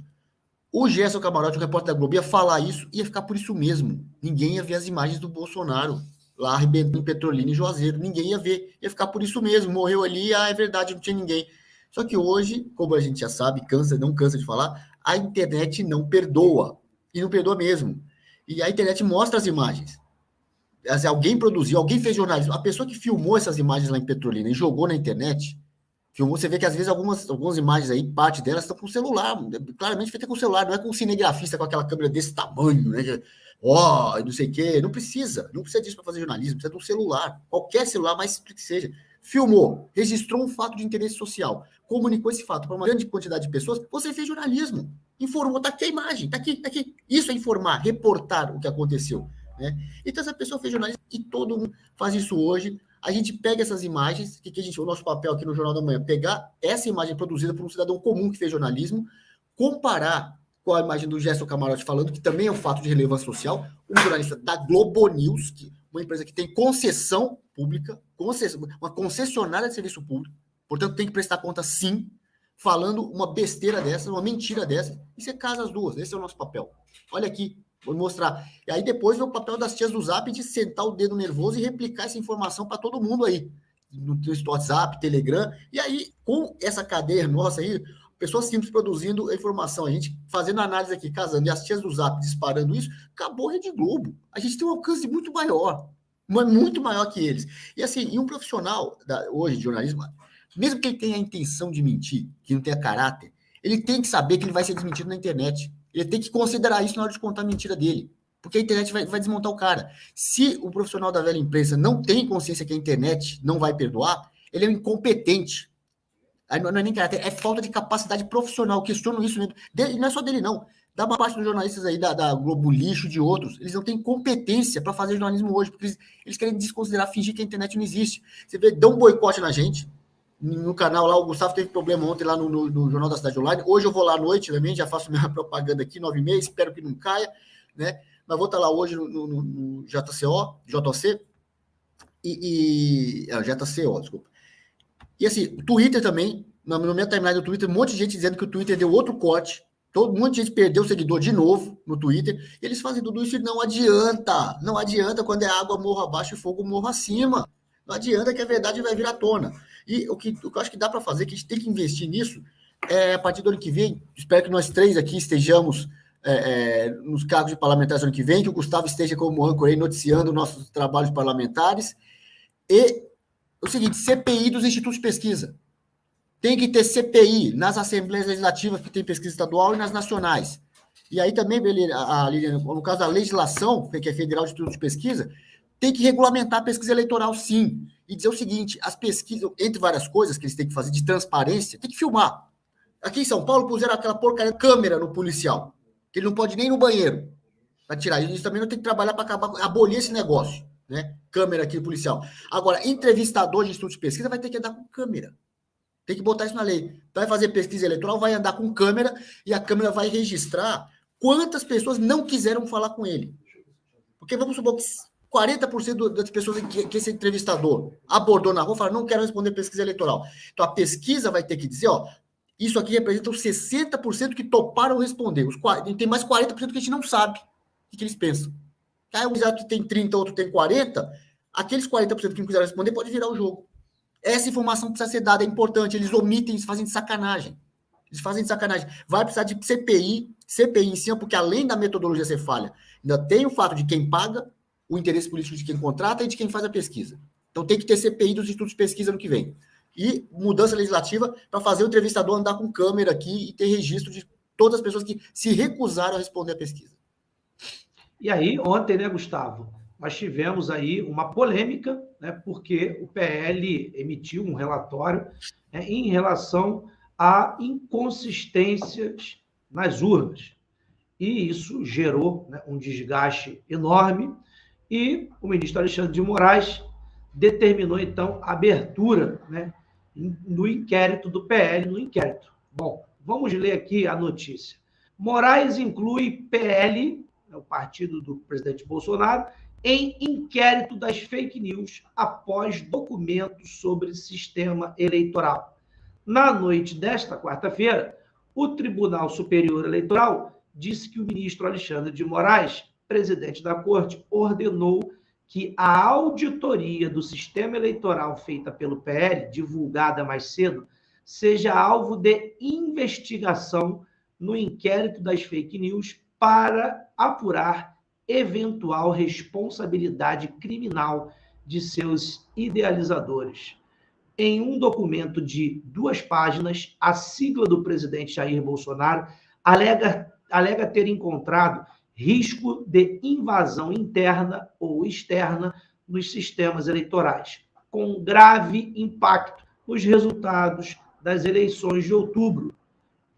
o Gerson Camarote, o repórter da Globo, ia falar isso, ia ficar por isso mesmo. Ninguém ia ver as imagens do Bolsonaro lá arrebentando em Petrolina e Juazeiro. Ninguém ia ver. Ia ficar por isso mesmo. Morreu ali, é verdade, não tinha ninguém. Só que hoje, como a gente já sabe, não cansa de falar, a internet não perdoa. E não perdoa mesmo. E a internet mostra as imagens. Alguém produziu, alguém fez jornalismo. A pessoa que filmou essas imagens lá em Petrolina e jogou na internet, você vê que às vezes algumas imagens aí, parte delas estão com o celular, claramente feita com o celular, não é com o cinegrafista com aquela câmera desse tamanho, né? Não sei o quê. Não precisa disso para fazer jornalismo, precisa de um celular, qualquer celular, mais simples que seja. Filmou, registrou um fato de interesse social, comunicou esse fato para uma grande quantidade de pessoas, você fez jornalismo, informou, tá aqui a imagem, tá aqui. Isso é informar, reportar o que aconteceu, né? Então essa pessoa fez jornalismo e todo mundo faz isso hoje. A gente pega essas imagens, o nosso papel aqui no Jornal da Manhã, pegar essa imagem produzida por um cidadão comum que fez jornalismo, comparar com a imagem do Gerson Camarote falando, que também é um fato de relevância social, um jornalista da Globo News, uma empresa que tem concessão pública, uma concessionária de serviço público, portanto tem que prestar conta sim, falando uma besteira dessa, uma mentira dessa, e você casa as duas, esse é o nosso papel. Olha aqui, vou mostrar. E aí depois vem o papel das tias do Zap de sentar o dedo nervoso e replicar essa informação para todo mundo aí. No WhatsApp, Telegram. E aí, com essa cadeia nossa aí, pessoas simples produzindo a informação, a gente fazendo análise aqui, casando, e as tias do Zap disparando isso, acabou a Rede Globo. A gente tem um alcance muito maior, mas muito maior que eles. E assim, e um profissional hoje de jornalismo, mesmo que ele tenha a intenção de mentir, que não tenha caráter, ele tem que saber que ele vai ser desmentido na internet. Ele tem que considerar isso na hora de contar a mentira dele. Porque a internet vai desmontar o cara. Se o profissional da velha imprensa não tem consciência que a internet não vai perdoar, ele é um incompetente. Não é nem caráter, é falta de capacidade profissional. Eu questiono isso. E não é só dele, não. Da uma parte dos jornalistas aí, da Globo Lixo, de outros, eles não têm competência para fazer jornalismo hoje, porque eles querem desconsiderar, fingir que a internet não existe. Você vê, dá um boicote na gente. No canal lá, o Gustavo teve problema ontem lá no Jornal da Cidade Online. Hoje eu vou lá à noite também, já faço minha propaganda aqui, 9h30, espero que não caia, né? Mas vou estar lá hoje no JCO, JC, JCO, desculpa. E assim, o Twitter também, no meu timeline do Twitter, um monte de gente dizendo que o Twitter deu outro corte, um monte de gente perdeu seguidor de novo no Twitter, e eles fazem tudo isso e não adianta quando é água morro abaixo e fogo morro acima. Não adianta que a verdade vai vir à tona. E o que eu acho que dá para fazer, que a gente tem que investir nisso, a partir do ano que vem, espero que nós três aqui estejamos nos cargos de parlamentares no ano que vem, que o Gustavo esteja como âncora aí, noticiando nossos trabalhos parlamentares. E o seguinte, CPI dos institutos de pesquisa. Tem que ter CPI nas assembleias legislativas que tem pesquisa estadual e nas nacionais. E aí também, Liliana, no caso da legislação, que é federal de institutos de pesquisa, tem que regulamentar a pesquisa eleitoral, sim. E dizer o seguinte, as pesquisas, entre várias coisas que eles têm que fazer de transparência, tem que filmar. Aqui em São Paulo puseram aquela porcaria de câmera no policial, que ele não pode nem ir no banheiro para tirar. Eles também não tem que trabalhar para abolir esse negócio, né? Câmera aqui no policial. Agora, entrevistador de instituto de pesquisa vai ter que andar com câmera. Tem que botar isso na lei. Vai fazer pesquisa eleitoral, vai andar com câmera e a câmera vai registrar quantas pessoas não quiseram falar com ele. Porque vamos supor que 40% das pessoas que esse entrevistador abordou na rua falaram, não quero responder pesquisa eleitoral. Então, a pesquisa vai ter que dizer, ó, isso aqui representa os 60% que toparam responder. E tem mais 40% que a gente não sabe o que eles pensam. Aí um candidato tem 30, outro tem 40, aqueles 40% que não quiseram responder pode virar o jogo. Essa informação precisa ser dada, é importante. Eles omitem, eles fazem de sacanagem. Vai precisar de CPI em cima, porque além da metodologia ser falha, ainda tem o fato de quem paga, o interesse político de quem contrata e de quem faz a pesquisa. Então tem que ter CPI dos institutos de pesquisa no que vem. E mudança legislativa para fazer o entrevistador andar com câmera aqui e ter registro de todas as pessoas que se recusaram a responder a pesquisa. E aí, ontem, né, Gustavo, nós tivemos aí uma polêmica, né, porque o PL emitiu um relatório, né, em relação a inconsistências nas urnas. E isso gerou, né, um desgaste enorme e o ministro Alexandre de Moraes determinou, então, a abertura, né, no inquérito do PL, no inquérito. Bom, vamos ler aqui a notícia. Moraes inclui PL, o partido do presidente Bolsonaro, em inquérito das fake news após documentos sobre sistema eleitoral. Na noite desta quarta-feira, o Tribunal Superior Eleitoral disse que o ministro Alexandre de Moraes, presidente da Corte, ordenou que a auditoria do sistema eleitoral feita pelo PL, divulgada mais cedo, seja alvo de investigação no inquérito das fake news para apurar eventual responsabilidade criminal de seus idealizadores. Em um documento de 2 páginas, a sigla do presidente Jair Bolsonaro alega ter encontrado risco de invasão interna ou externa nos sistemas eleitorais, com grave impacto nos resultados das eleições de outubro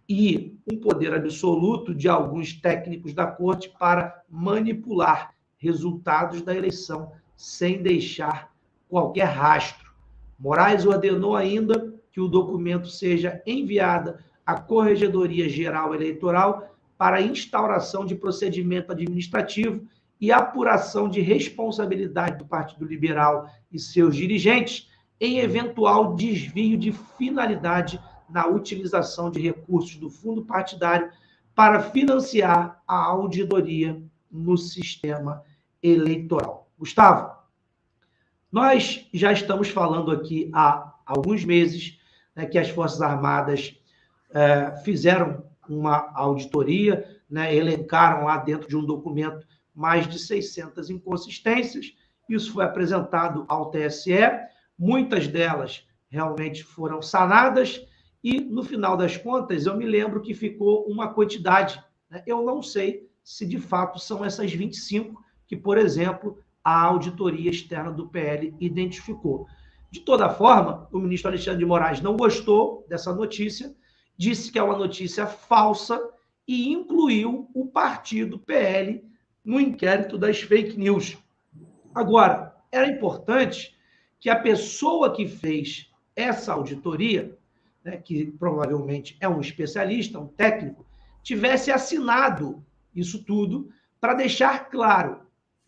e um poder absoluto de alguns técnicos da corte para manipular resultados da eleição sem deixar qualquer rastro. Moraes ordenou ainda que o documento seja enviado à Corregedoria Geral Eleitoral para instauração de procedimento administrativo e apuração de responsabilidade do Partido Liberal e seus dirigentes em eventual desvio de finalidade na utilização de recursos do fundo partidário para financiar a auditoria no sistema eleitoral. Gustavo, nós já estamos falando aqui há alguns meses, né, que as Forças Armadas fizeram uma auditoria, né, elencaram lá dentro de um documento mais de 600 inconsistências. Isso foi apresentado ao TSE, muitas delas realmente foram sanadas e, no final das contas, eu me lembro que ficou uma quantidade, né? Eu não sei se de fato são essas 25 que, por exemplo, a auditoria externa do PL identificou. De toda forma, o ministro Alexandre de Moraes não gostou dessa notícia, disse que é uma notícia falsa e incluiu o partido PL no inquérito das fake news. Agora, era importante que a pessoa que fez essa auditoria, né, que provavelmente é um especialista, um técnico, tivesse assinado isso tudo para deixar claro,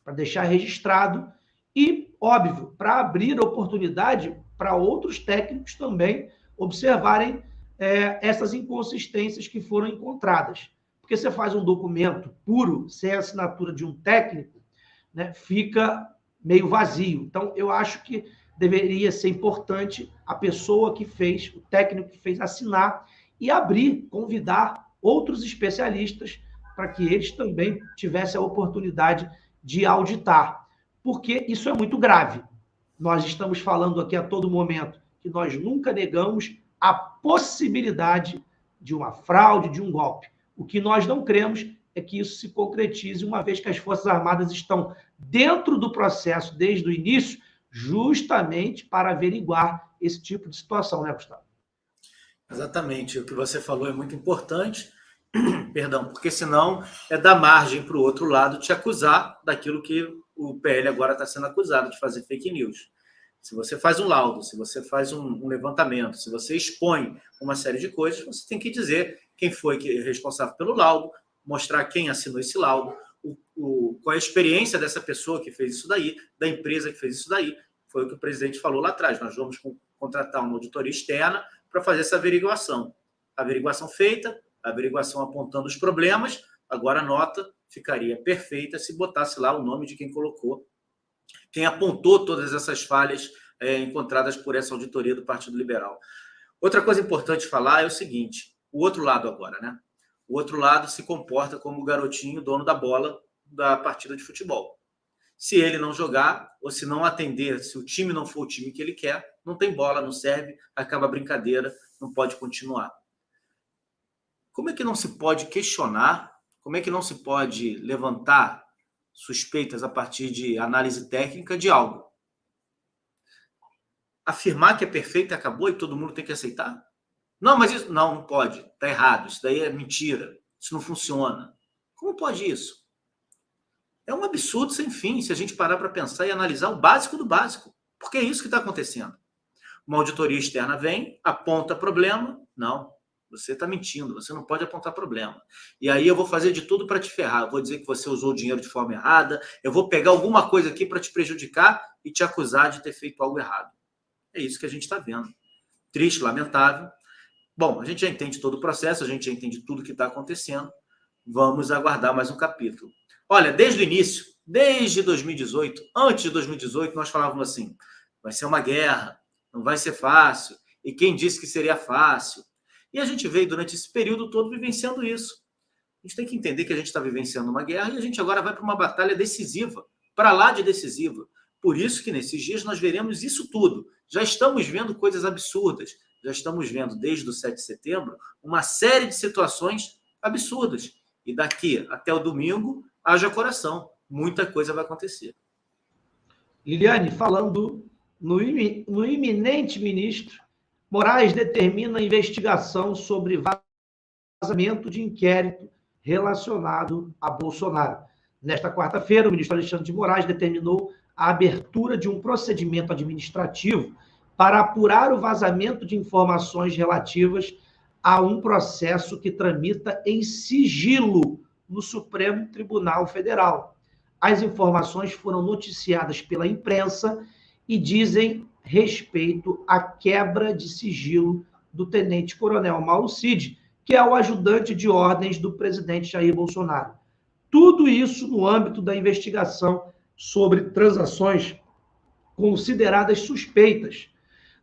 para deixar registrado e, óbvio, para abrir oportunidade para outros técnicos também observarem essas inconsistências que foram encontradas. Porque você faz um documento puro, sem a assinatura de um técnico, né, fica meio vazio. Então, eu acho que deveria ser importante a pessoa que fez, o técnico que fez, assinar e abrir, convidar outros especialistas para que eles também tivessem a oportunidade de auditar. Porque isso é muito grave. Nós estamos falando aqui a todo momento que nós nunca negamos a possibilidade de uma fraude, de um golpe. O que nós não cremos é que isso se concretize, uma vez que as Forças Armadas estão dentro do processo desde o início, justamente para averiguar esse tipo de situação, né, Gustavo? Exatamente. O que você falou é muito importante, perdão, porque senão é dar margem para o outro lado te acusar daquilo que o PL agora está sendo acusado de fazer fake news. Se você faz um laudo, se você faz um levantamento, se você expõe uma série de coisas, você tem que dizer quem foi responsável pelo laudo, mostrar quem assinou esse laudo, com a experiência dessa pessoa que fez isso daí, da empresa que fez isso daí. Foi o que o presidente falou lá atrás. Nós vamos contratar uma auditoria externa para fazer essa averiguação. Averiguação feita, averiguação apontando os problemas, agora a nota ficaria perfeita se botasse lá o nome de quem colocou, quem apontou todas essas falhas encontradas por essa auditoria do Partido Liberal. Outra coisa importante falar é o seguinte, o outro lado agora, né? O outro lado se comporta como o garotinho dono da bola da partida de futebol. Se ele não jogar, ou se não atender, se o time não for o time que ele quer, não tem bola, não serve, acaba a brincadeira, não pode continuar. Como é que não se pode questionar, como é que não se pode levantar suspeitas a partir de análise técnica de algo? Afirmar que é perfeito e acabou e todo mundo tem que aceitar? Não, mas isso não pode, está errado, isso daí é mentira, isso não funciona. Como pode isso? É um absurdo sem fim se a gente parar para pensar e analisar o básico do básico, porque é isso que está acontecendo. Uma auditoria externa vem, aponta problema, não, você está mentindo, você não pode apontar problema. E aí eu vou fazer de tudo para te ferrar, eu vou dizer que você usou o dinheiro de forma errada, eu vou pegar alguma coisa aqui para te prejudicar e te acusar de ter feito algo errado. É isso que a gente está vendo. Triste, lamentável. Bom, a gente já entende todo o processo, a gente já entende tudo o que está acontecendo. Vamos aguardar mais um capítulo. Olha, desde o início, desde 2018, antes de 2018, nós falávamos assim, vai ser uma guerra, não vai ser fácil, e quem disse que seria fácil? E a gente veio durante esse período todo vivenciando isso. A gente tem que entender que a gente está vivenciando uma guerra e a gente agora vai para uma batalha decisiva, para lá de decisiva. Por isso que nesses dias nós veremos isso tudo. Já estamos vendo coisas absurdas, já estamos vendo desde o 7 de setembro uma série de situações absurdas. E daqui até o domingo, haja coração, muita coisa vai acontecer. Liliane, falando no iminente ministro, Moraes determina a investigação sobre vazamento de inquérito relacionado a Bolsonaro. Nesta quarta-feira, o ministro Alexandre de Moraes determinou a abertura de um procedimento administrativo para apurar o vazamento de informações relativas a um processo que tramita em sigilo no Supremo Tribunal Federal. As informações foram noticiadas pela imprensa e dizem respeito à quebra de sigilo do tenente-coronel Mauro Cid, que é o ajudante de ordens do presidente Jair Bolsonaro. Tudo isso no âmbito da investigação sobre transações consideradas suspeitas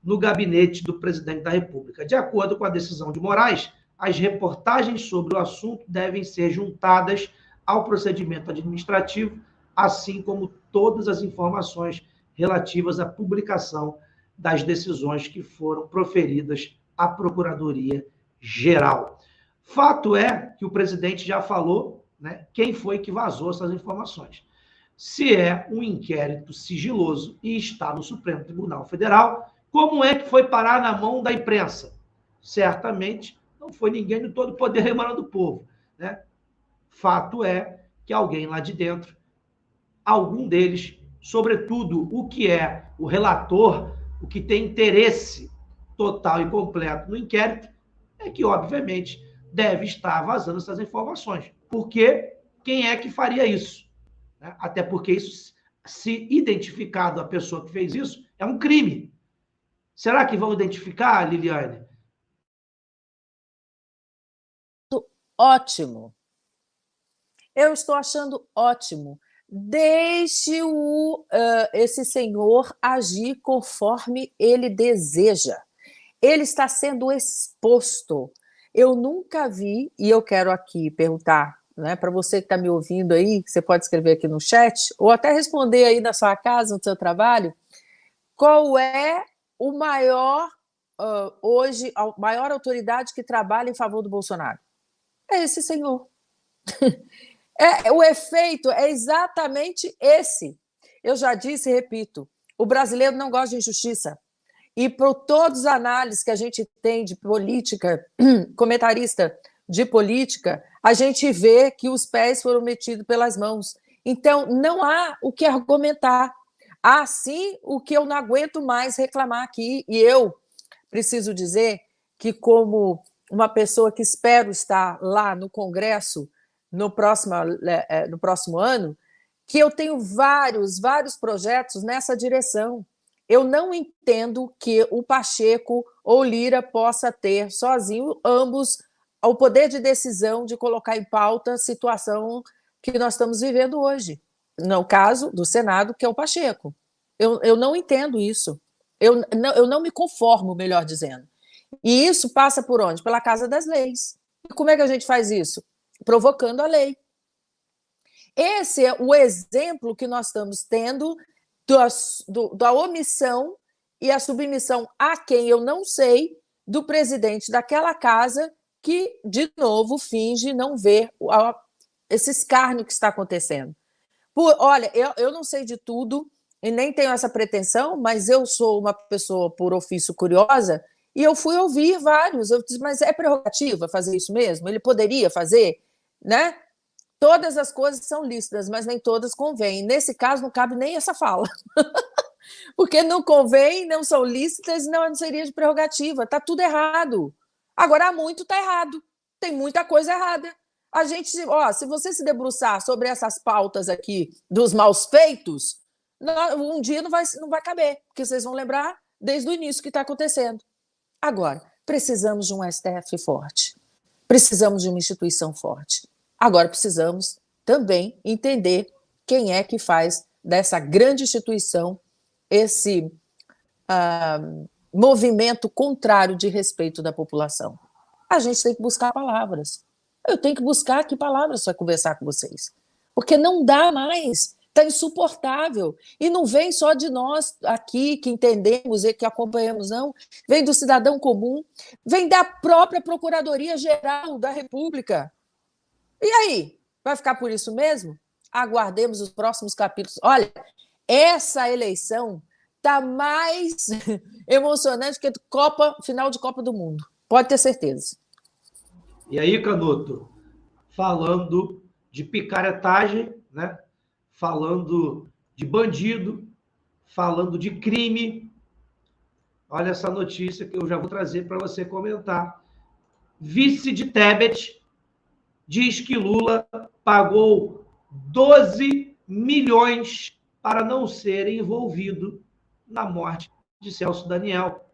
no gabinete do presidente da República. De acordo com a decisão de Moraes, as reportagens sobre o assunto devem ser juntadas ao procedimento administrativo, assim como todas as informações relativas à publicação das decisões que foram proferidas à Procuradoria-Geral. Fato é que o presidente já falou, né, quem foi que vazou essas informações. Se é um inquérito sigiloso e está no Supremo Tribunal Federal, como é que foi parar na mão da imprensa? Certamente não foi ninguém do todo poder emanado do povo, né? Fato é que alguém lá de dentro, algum deles, sobretudo o que é o relator, o que tem interesse total e completo no inquérito, é que, obviamente, deve estar vazando essas informações. Porque quem é que faria isso? Até porque isso, se identificado a pessoa que fez isso, é um crime. Será que vão identificar, Liliane? Ótimo. Eu estou achando ótimo. Deixe esse senhor agir conforme ele deseja. Ele está sendo exposto. Eu nunca vi, e eu quero aqui perguntar, né, para você que está me ouvindo aí, você pode escrever aqui no chat, ou até responder aí na sua casa, no seu trabalho, qual é o maior, hoje, a maior autoridade que trabalha em favor do Bolsonaro? É esse senhor. O efeito é exatamente esse. Eu já disse e repito, o brasileiro não gosta de injustiça. E por todas as análises que a gente tem de política, comentarista de política, a gente vê que os pés foram metidos pelas mãos. Então, não há o que argumentar. Há, sim, o que eu não aguento mais reclamar aqui. E eu preciso dizer que, como uma pessoa que espero estar lá no Congresso, no próximo ano, que eu tenho vários projetos nessa direção. Eu não entendo que o Pacheco ou Lira possa ter sozinho, ambos, o poder de decisão de colocar em pauta a situação que nós estamos vivendo hoje. No caso do Senado, que é o Pacheco. Eu não entendo isso. Eu não me conformo, melhor dizendo. E isso passa por onde? Pela Casa das Leis. E como é que a gente faz isso? Provocando a lei. Esse é o exemplo que nós estamos tendo da omissão e a submissão a quem eu não sei do presidente daquela casa que, de novo, finge não ver esse escárnio que está acontecendo. Olha, eu não sei de tudo e nem tenho essa pretensão, mas eu sou uma pessoa por ofício curiosa e eu fui ouvir vários. Eu disse, mas é prerrogativa fazer isso mesmo? Ele poderia fazer, né? Todas as coisas são lícitas, mas nem todas convêm. Nesse caso, não cabe nem essa fala. Porque não convém, não são lícitas, não seria de prerrogativa. Está tudo errado. Agora, há muito está errado. Tem muita coisa errada. A gente, se você se debruçar sobre essas pautas aqui dos maus feitos, um dia não vai caber, porque vocês vão lembrar desde o início o que está acontecendo. Agora, precisamos de um STF forte. Precisamos de uma instituição forte. Agora precisamos também entender quem é que faz dessa grande instituição esse movimento contrário de respeito da população. A gente tem que buscar palavras. Eu tenho que buscar aqui palavras para conversar com vocês. Porque não dá mais, está insuportável. E não vem só de nós aqui que entendemos e que acompanhamos, não. Vem do cidadão comum, vem da própria Procuradoria-Geral da República. E aí? Vai ficar por isso mesmo? Aguardemos os próximos capítulos. Olha, essa eleição está mais emocionante que final de Copa do Mundo. Pode ter certeza. E aí, Canuto, falando de picaretagem, né? Falando de bandido, falando de crime, olha essa notícia que eu já vou trazer para você comentar. Vice de Tebet diz que Lula pagou 12 milhões para não ser envolvido na morte de Celso Daniel.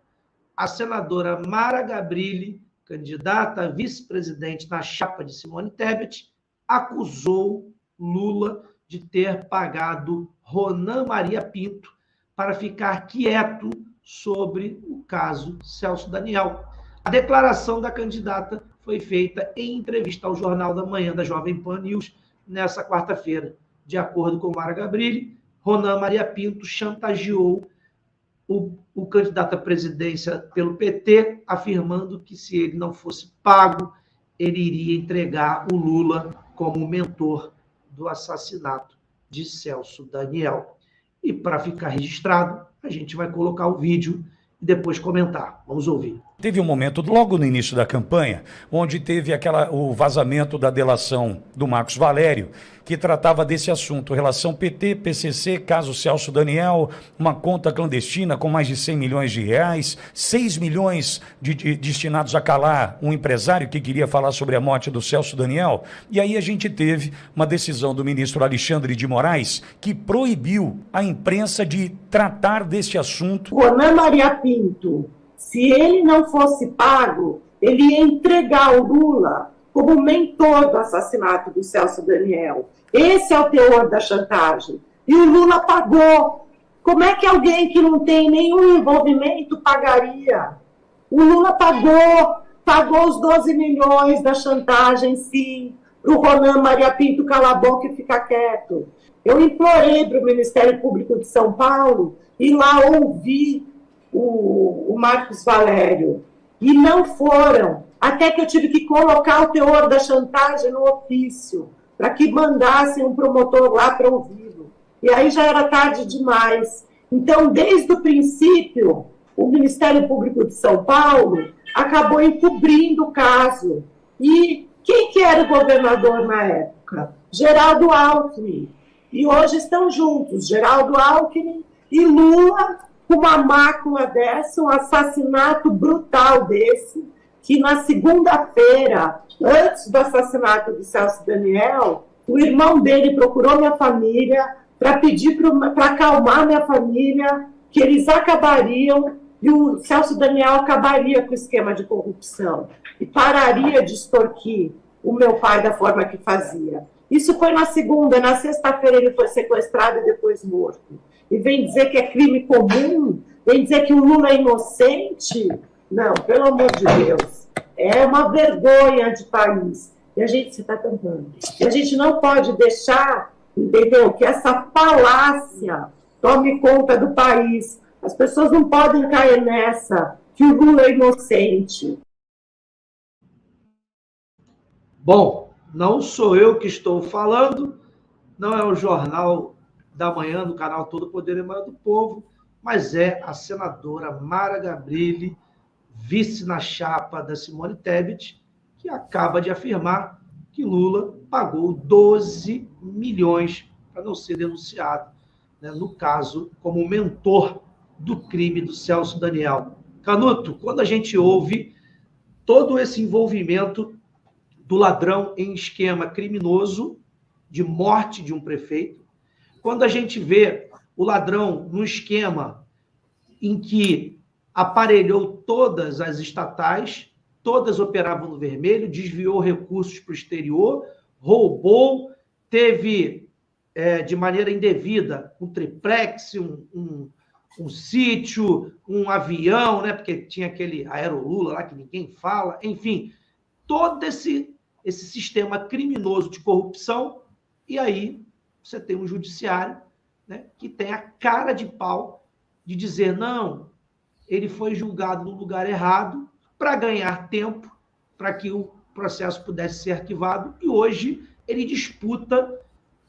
A senadora Mara Gabrilli, candidata a vice-presidente na chapa de Simone Tebet, acusou Lula de ter pagado Ronan Maria Pinto para ficar quieto sobre o caso Celso Daniel. A declaração da candidata foi feita em entrevista ao Jornal da Manhã da Jovem Pan News nessa quarta-feira. De acordo com Mara Gabrilli, Ronan Maria Pinto chantageou o candidato à presidência pelo PT, afirmando que se ele não fosse pago, ele iria entregar o Lula como mentor do assassinato de Celso Daniel. E para ficar registrado, a gente vai colocar o vídeo e depois comentar. Vamos ouvir. Teve um momento, logo no início da campanha, onde teve o vazamento da delação do Marcos Valério, que tratava desse assunto, relação PT, PCC, caso Celso Daniel, uma conta clandestina com mais de 100 milhões de reais, 6 milhões destinados a calar um empresário que queria falar sobre a morte do Celso Daniel. E aí a gente teve uma decisão do ministro Alexandre de Moraes que proibiu a imprensa de tratar desse assunto. Ronan Maria Pinto, se ele não fosse pago, ele ia entregar o Lula como mentor do assassinato do Celso Daniel. Esse é o teor da chantagem. E o Lula pagou. Como é que alguém que não tem nenhum envolvimento pagaria? O Lula pagou os 12 milhões da chantagem, sim, para o Ronan Maria Pinto calar a boca e ficar quieto. Eu implorei para o Ministério Público de São Paulo ir lá ouvir o Marcos Valério. E não foram. Até que eu tive que colocar o teor da chantagem no ofício, para que mandassem um promotor lá para ouvi-lo. E aí já era tarde demais. Então, desde o princípio, o Ministério Público de São Paulo acabou encobrindo o caso. E quem que era o governador na época? Geraldo Alckmin. E hoje estão juntos, Geraldo Alckmin e Lula, com uma mácula dessa, um assassinato brutal desse, que na segunda-feira, antes do assassinato do Celso Daniel, o irmão dele procurou minha família para pedir para acalmar minha família, que eles acabariam, e o Celso Daniel acabaria com o esquema de corrupção e pararia de extorquir o meu pai da forma que fazia. Isso foi na segunda, na sexta-feira ele foi sequestrado e depois morto. E vem dizer que é crime comum, vem dizer que o Lula é inocente. Não, pelo amor de Deus. É uma vergonha de país. E a gente se está tampando. E a gente não pode deixar, entendeu, que essa falácia tome conta do país. As pessoas não podem cair nessa, que o Lula é inocente. Bom, não sou eu que estou falando, não é o Jornal da Manhã, do canal Todo Poder e Maior do Povo, mas é a senadora Mara Gabrilli, vice na chapa da Simone Tebet, que acaba de afirmar que Lula pagou 12 milhões para não ser denunciado, né, no caso, como mentor do crime do Celso Daniel. Canuto, quando a gente ouve todo esse envolvimento do ladrão em esquema criminoso de morte de um prefeito, quando a gente vê o ladrão no esquema em que aparelhou todas as estatais, todas operavam no vermelho, desviou recursos para o exterior, roubou, teve de maneira indevida um triplex, um sítio, um avião, né? Porque tinha aquele Aerolula lá que ninguém fala, enfim, todo esse sistema criminoso de corrupção, e aí você tem um judiciário, né, que tem a cara de pau de dizer, não, ele foi julgado no lugar errado para ganhar tempo, para que o processo pudesse ser arquivado, e hoje ele disputa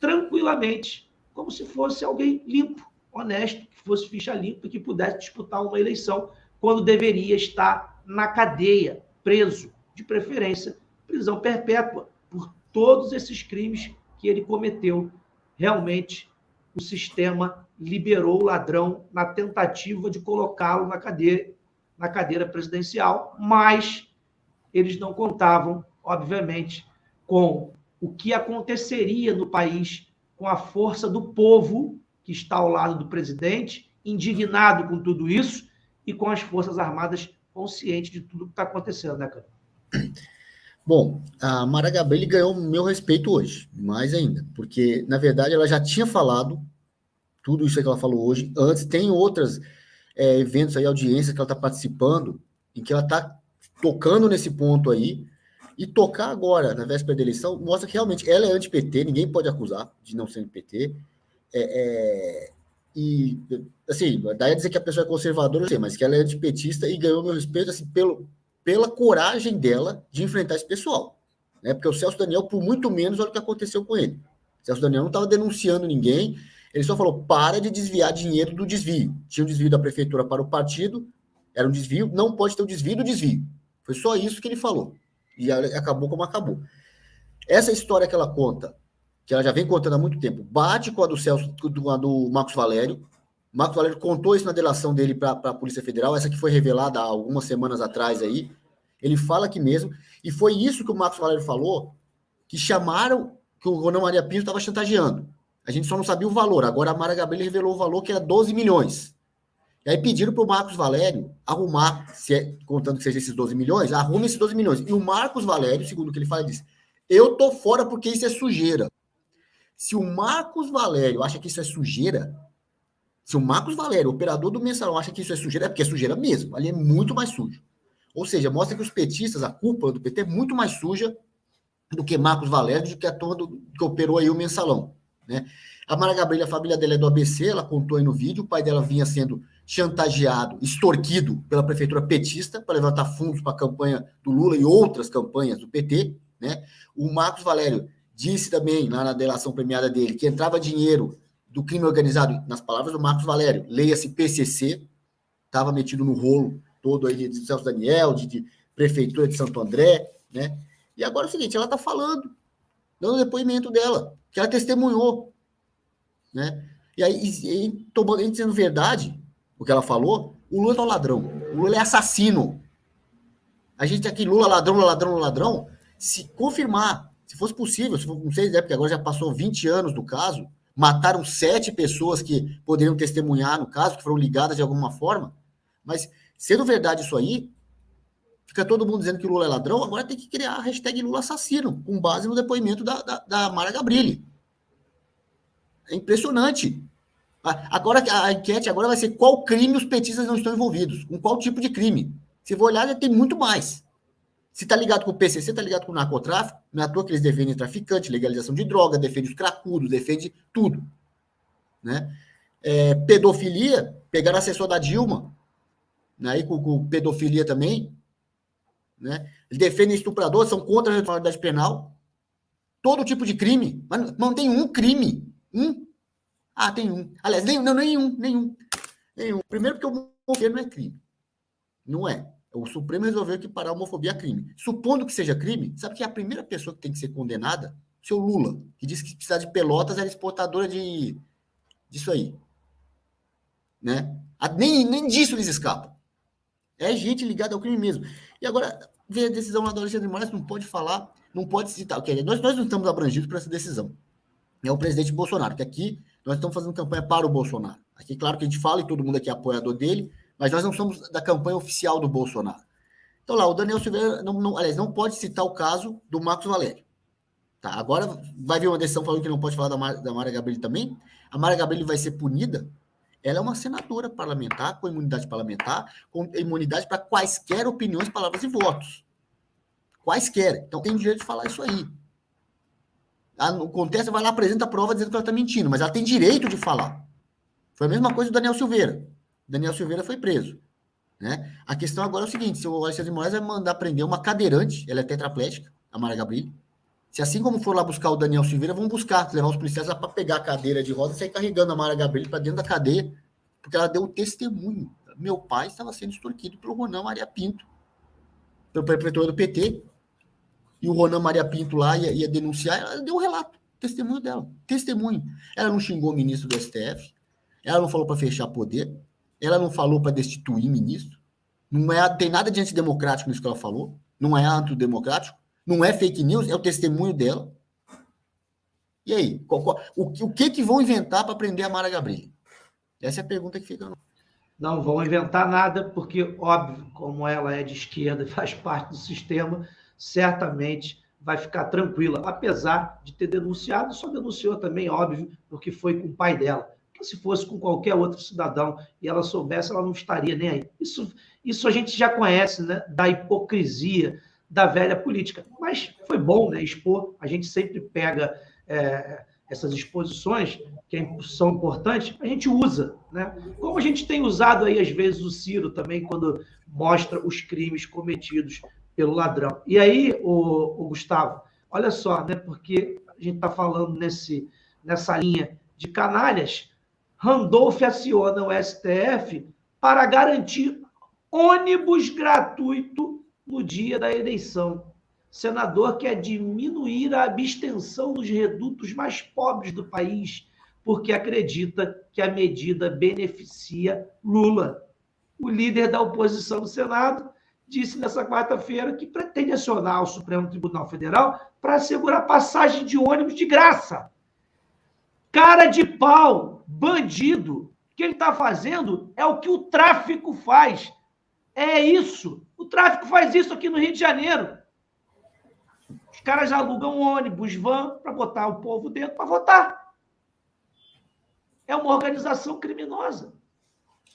tranquilamente, como se fosse alguém limpo, honesto, que fosse ficha limpa, que pudesse disputar uma eleição, quando deveria estar na cadeia, preso, de preferência, prisão perpétua, por todos esses crimes que ele cometeu. Realmente, o sistema liberou o ladrão na tentativa de colocá-lo na cadeira presidencial, mas eles não contavam, obviamente, com o que aconteceria no país com a força do povo que está ao lado do presidente, indignado com tudo isso, e com as Forças Armadas conscientes de tudo que está acontecendo, né, cara? Bom, a Mara Gabrilli ganhou meu respeito hoje, mais ainda, porque, na verdade, ela já tinha falado tudo isso que ela falou hoje antes. Tem outros eventos aí, audiências que ela está participando, em que ela está tocando nesse ponto aí, e tocar agora, na véspera da eleição, mostra que realmente ela é anti-PT, ninguém pode acusar de não ser anti-PT, e, assim, daí a dizer que a pessoa é conservadora, eu sei, mas que ela é antipetista e ganhou meu respeito, assim, pela coragem dela de enfrentar esse pessoal, né? Porque o Celso Daniel, por muito menos, olha o que aconteceu com ele. O Celso Daniel não estava denunciando ninguém, ele só falou, para de desviar dinheiro do desvio. Tinha um desvio da prefeitura para o partido, era um desvio, não pode ter o desvio do desvio. Foi só isso que ele falou. E acabou como acabou. Essa história que ela conta, que ela já vem contando há muito tempo, bate com a do Celso, com a do Marcos Valério. O Marcos Valério contou isso na delação dele para a Polícia Federal, essa que foi revelada há algumas semanas atrás aí. Ele fala aqui mesmo, e foi isso que o Marcos Valério falou, que chamaram, que o Ronan Maria Pinto estava chantageando. A gente só não sabia o valor. Agora a Mara Gabrilli revelou o valor, que era 12 milhões. E aí pediram para o Marcos Valério arrumar, contando que seja esses 12 milhões, arrume esses 12 milhões. E o Marcos Valério, segundo o que ele fala, diz, eu tô fora porque isso é sujeira. Se o Marcos Valério acha que isso é sujeira, se o Marcos Valério, operador do Mensalão, acha que isso é sujeira, é porque é sujeira mesmo. Ali é muito mais sujo. Ou seja, mostra que os petistas, a cúpula do PT é muito mais suja do que Marcos Valério, do que a turma que operou aí o Mensalão, né? A Mara Gabrilli, a família dela é do ABC, ela contou aí no vídeo, o pai dela vinha sendo chantageado, extorquido pela prefeitura petista para levantar fundos para a campanha do Lula e outras campanhas do PT, né? O Marcos Valério disse também, lá na delação premiada dele, que entrava dinheiro do crime organizado, nas palavras do Marcos Valério, leia-se PCC, estava metido no rolo todo aí de Celso Daniel, de prefeitura de Santo André, né? E agora é o seguinte, ela está falando, dando o depoimento dela, que ela testemunhou, né? E aí, tomando, dizendo verdade, o que ela falou, o Lula é um ladrão, o Lula é assassino. A gente aqui, Lula, ladrão, ladrão, ladrão. Se confirmar, se fosse possível, não sei, né, porque agora já passou 20 anos do caso, mataram 7 pessoas que poderiam testemunhar no caso, que foram ligadas de alguma forma, mas sendo verdade isso aí, fica todo mundo dizendo que o Lula é ladrão, agora tem que criar a hashtag Lula assassino, com base no depoimento da Mara Gabrilli. É impressionante. Agora, a enquete agora vai ser qual crime os petistas não estão envolvidos, com qual tipo de crime. Se for olhar, já tem muito mais. Se está ligado com o PCC, está ligado com o narcotráfico, não é à toa que eles defendem traficante, legalização de droga, defendem os cracudos, defendem tudo. Né? Pedofilia, pegaram assessor da Dilma, né? E com pedofilia também. Né? Eles defendem estuprador, são contra a responsabilidade penal. Todo tipo de crime. Mas não tem um crime. Tem um. Aliás, nenhum. Primeiro porque o homofobia não é crime. Não é. O Supremo resolveu equiparar a homofobia a crime. Supondo que seja crime, sabe que é a primeira pessoa que tem que ser condenada? O seu Lula, que disse que se precisar de Pelotas era exportadora disso aí. Né? Nem disso eles escapam. É gente ligada ao crime mesmo. E agora, vê a decisão lá do Alexandre de Moraes, não pode falar, não pode citar. Nós não estamos abrangidos por essa decisão. É o presidente Bolsonaro, que aqui nós estamos fazendo campanha para o Bolsonaro. Aqui, claro que a gente fala e todo mundo aqui é apoiador dele, mas nós não somos da campanha oficial do Bolsonaro. Então lá, o Daniel Silveira, não pode citar o caso do Marcos Valério. Tá, agora vai vir uma decisão falando que não pode falar da Mara Gabrilli também. A Mara Gabrilli vai ser punida. Ela é uma senadora parlamentar, com imunidade parlamentar, com imunidade para quaisquer opiniões, palavras e votos. Quaisquer. Então tem direito de falar isso aí. O contesta, vai lá, apresenta a prova dizendo que ela está mentindo, mas ela tem direito de falar. Foi a mesma coisa do Daniel Silveira. Daniel Silveira foi preso. Né? A questão agora é o seguinte, se o Alexandre de Moraes vai mandar prender uma cadeirante, ela é tetraplégica, a Mara Gabrilli, se assim como for lá buscar o Daniel Silveira, vão levar os policiais lá para pegar a cadeira de roda e sair carregando a Mara Gabrilli para dentro da cadeia, porque ela deu testemunho. Meu pai estava sendo extorquido pelo Ronan Maria Pinto, pelo prefeitura do PT, e o Ronan Maria Pinto lá ia denunciar, ela deu um relato, testemunho dela, testemunho. Ela não xingou o ministro do STF, ela não falou para fechar poder, ela não falou para destituir ministro, tem nada de antidemocrático nisso que ela falou, não é antidemocrático, não é fake news, é o testemunho dela. E aí, o que vão inventar para prender a Mara Gabrilli? Essa é a pergunta que fica. Não vão inventar nada, porque, óbvio, como ela é de esquerda e faz parte do sistema, certamente vai ficar tranquila, apesar de ter denunciado, só denunciou também, óbvio, porque foi com o pai dela. Porque se fosse com qualquer outro cidadão e ela soubesse, ela não estaria nem aí. Isso a gente já conhece, né, da hipocrisia da velha política. Mas foi bom, né, expor. A gente sempre pega essas exposições, que são importantes, a gente usa, né? Como a gente tem usado aí, às vezes, o Ciro também, quando mostra os crimes cometidos pelo ladrão. E aí, o Gustavo, olha só, né, porque a gente está falando nessa linha de canalhas, Randolph aciona o STF para garantir ônibus gratuito no dia da eleição. Senador quer diminuir a abstenção dos redutos mais pobres do país, porque acredita que a medida beneficia Lula. O líder da oposição no Senado disse nessa quarta-feira que pretende acionar o Supremo Tribunal Federal para assegurar passagem de ônibus de graça. Cara de pau, bandido. O que ele está fazendo é o que o tráfico faz. É isso. O tráfico faz isso aqui no Rio de Janeiro. Os caras alugam ônibus, van, para botar o povo dentro para votar. É uma organização criminosa.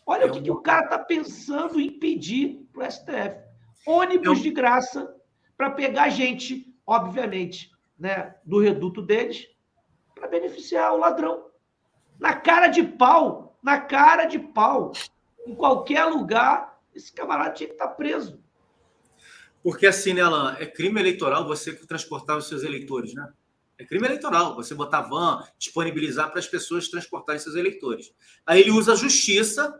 Olha o que o cara está pensando em pedir para o STF. Ônibus de graça para pegar gente, obviamente, né, do reduto deles, para beneficiar o ladrão. Na cara de pau. Em qualquer lugar, esse camarada tinha que estar preso. Porque assim, né, Alan, é crime eleitoral você transportar os seus eleitores, né? É crime eleitoral você botar van, disponibilizar para as pessoas transportarem seus eleitores. Aí ele usa a justiça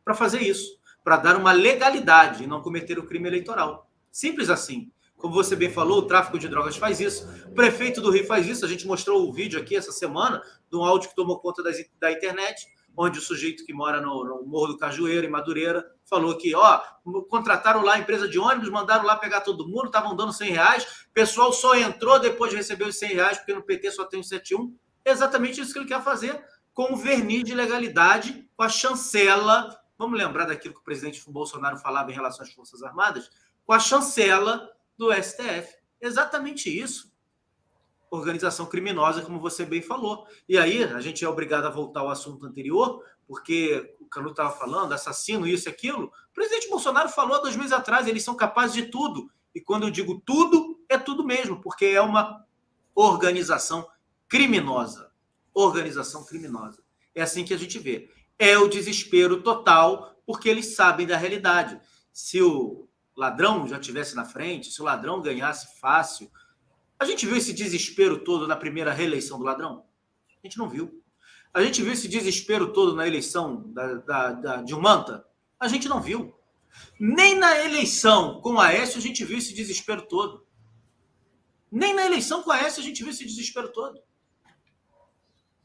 para fazer isso, para dar uma legalidade e não cometer o crime eleitoral. Simples assim. Como você bem falou, o tráfico de drogas faz isso, o prefeito do Rio faz isso, a gente mostrou o vídeo aqui essa semana, de um áudio que tomou conta da internet, onde o sujeito que mora no Morro do Cajueiro, em Madureira, falou que, ó, contrataram lá a empresa de ônibus, mandaram lá pegar todo mundo, estavam dando R$100, o pessoal só entrou depois de receber os R$100, porque no PT só tem o 71. É exatamente isso que ele quer fazer, com o verniz de legalidade, com a chancela. Vamos lembrar daquilo que o presidente Bolsonaro falava em relação às Forças Armadas? Com a chancela do STF. Exatamente isso. Organização criminosa, como você bem falou. E aí, a gente é obrigado a voltar ao assunto anterior, porque o Canuto estava falando, assassino, isso e aquilo. O presidente Bolsonaro falou há 2 meses atrás, eles são capazes de tudo. E quando eu digo tudo, é tudo mesmo, porque é uma organização criminosa. Organização criminosa. É assim que a gente vê. É o desespero total, porque eles sabem da realidade. Se o ladrão já estivesse na frente, se o ladrão ganhasse fácil... A gente viu esse desespero todo na primeira reeleição do ladrão? A gente não viu. A gente viu esse desespero todo na eleição da Dilmanta? A gente não viu. Nem na eleição com a Aécio a gente viu esse desespero todo. Nem na eleição com a Aécio a gente viu esse desespero todo.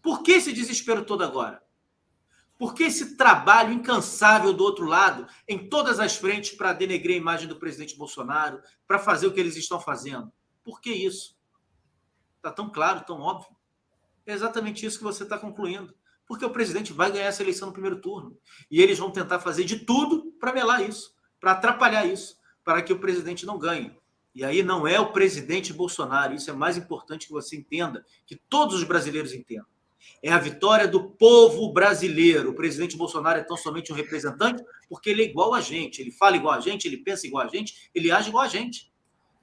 Por que esse desespero todo agora? Por que esse trabalho incansável do outro lado, em todas as frentes, para denegrir a imagem do presidente Bolsonaro, para fazer o que eles estão fazendo? Por que isso? Está tão claro, tão óbvio. É exatamente isso que você está concluindo. Porque o presidente vai ganhar essa eleição no primeiro turno. E eles vão tentar fazer de tudo para melar isso, para atrapalhar isso, para que o presidente não ganhe. E aí não é o presidente Bolsonaro. Isso é mais importante que você entenda, que todos os brasileiros entendam. É a vitória do povo brasileiro. O presidente Bolsonaro é tão somente um representante porque ele é igual a gente. Ele fala igual a gente, ele pensa igual a gente, ele age igual a gente.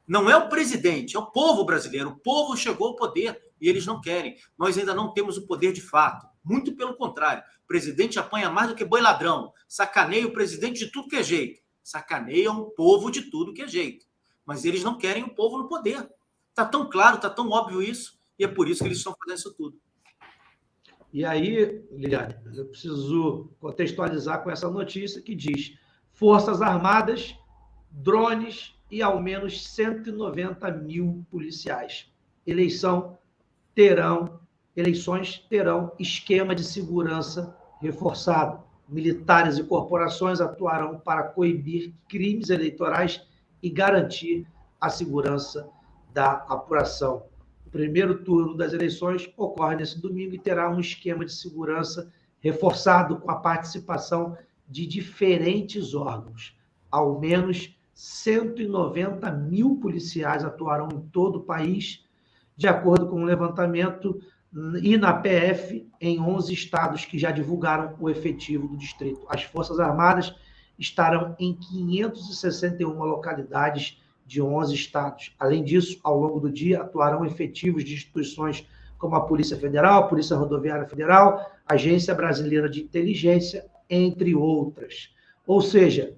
Não é o presidente, é o povo brasileiro. O povo chegou ao poder e eles não querem. Nós ainda não temos o poder de fato. Muito pelo contrário. O presidente apanha mais do que boi ladrão. Sacaneia o presidente de tudo que é jeito. Sacaneiam o povo de tudo que é jeito. Mas eles não querem o povo no poder. Está tão claro, está tão óbvio isso. E é por isso que eles estão fazendo isso tudo. E aí, Liliane, eu preciso contextualizar com essa notícia que diz: Forças Armadas, drones e ao menos 190 mil policiais. Eleições terão esquema de segurança reforçado. Militares e corporações atuarão para coibir crimes eleitorais e garantir a segurança da apuração. O primeiro turno das eleições ocorre nesse domingo e terá um esquema de segurança reforçado com a participação de diferentes órgãos. Ao menos 190 mil policiais atuarão em todo o país, de acordo com o levantamento e na PF, em 11 estados que já divulgaram o efetivo do distrito. As Forças Armadas estarão em 561 localidades de 11 estados. Além disso, ao longo do dia, atuarão efetivos de instituições como a Polícia Federal, a Polícia Rodoviária Federal, Agência Brasileira de Inteligência, entre outras. Ou seja,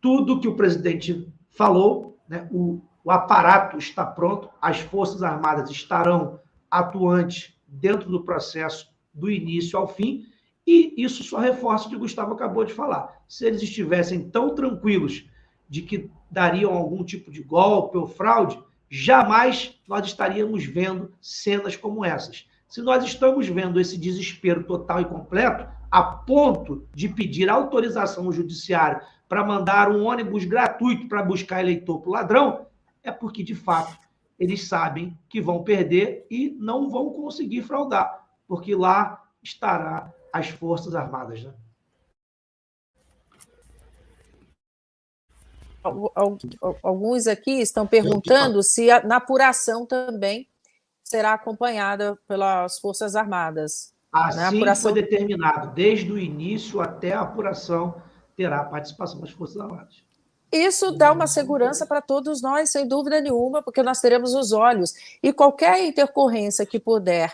tudo que o presidente falou, né, o aparato está pronto, as Forças Armadas estarão atuantes dentro do processo do início ao fim, e isso só reforça o que o Gustavo acabou de falar. Se eles estivessem tão tranquilos de que dariam algum tipo de golpe ou fraude, jamais nós estaríamos vendo cenas como essas. Se nós estamos vendo esse desespero total e completo, a ponto de pedir autorização ao judiciário para mandar um ônibus gratuito para buscar eleitor para o ladrão, é porque, de fato, eles sabem que vão perder e não vão conseguir fraudar, porque lá estará as Forças Armadas, né? Alguns aqui estão perguntando se na apuração também será acompanhada pelas Forças Armadas. Assim foi determinado, desde o início até a apuração terá a participação das Forças Armadas. Isso dá uma segurança para todos nós, sem dúvida nenhuma, porque nós teremos os olhos. E qualquer intercorrência que puder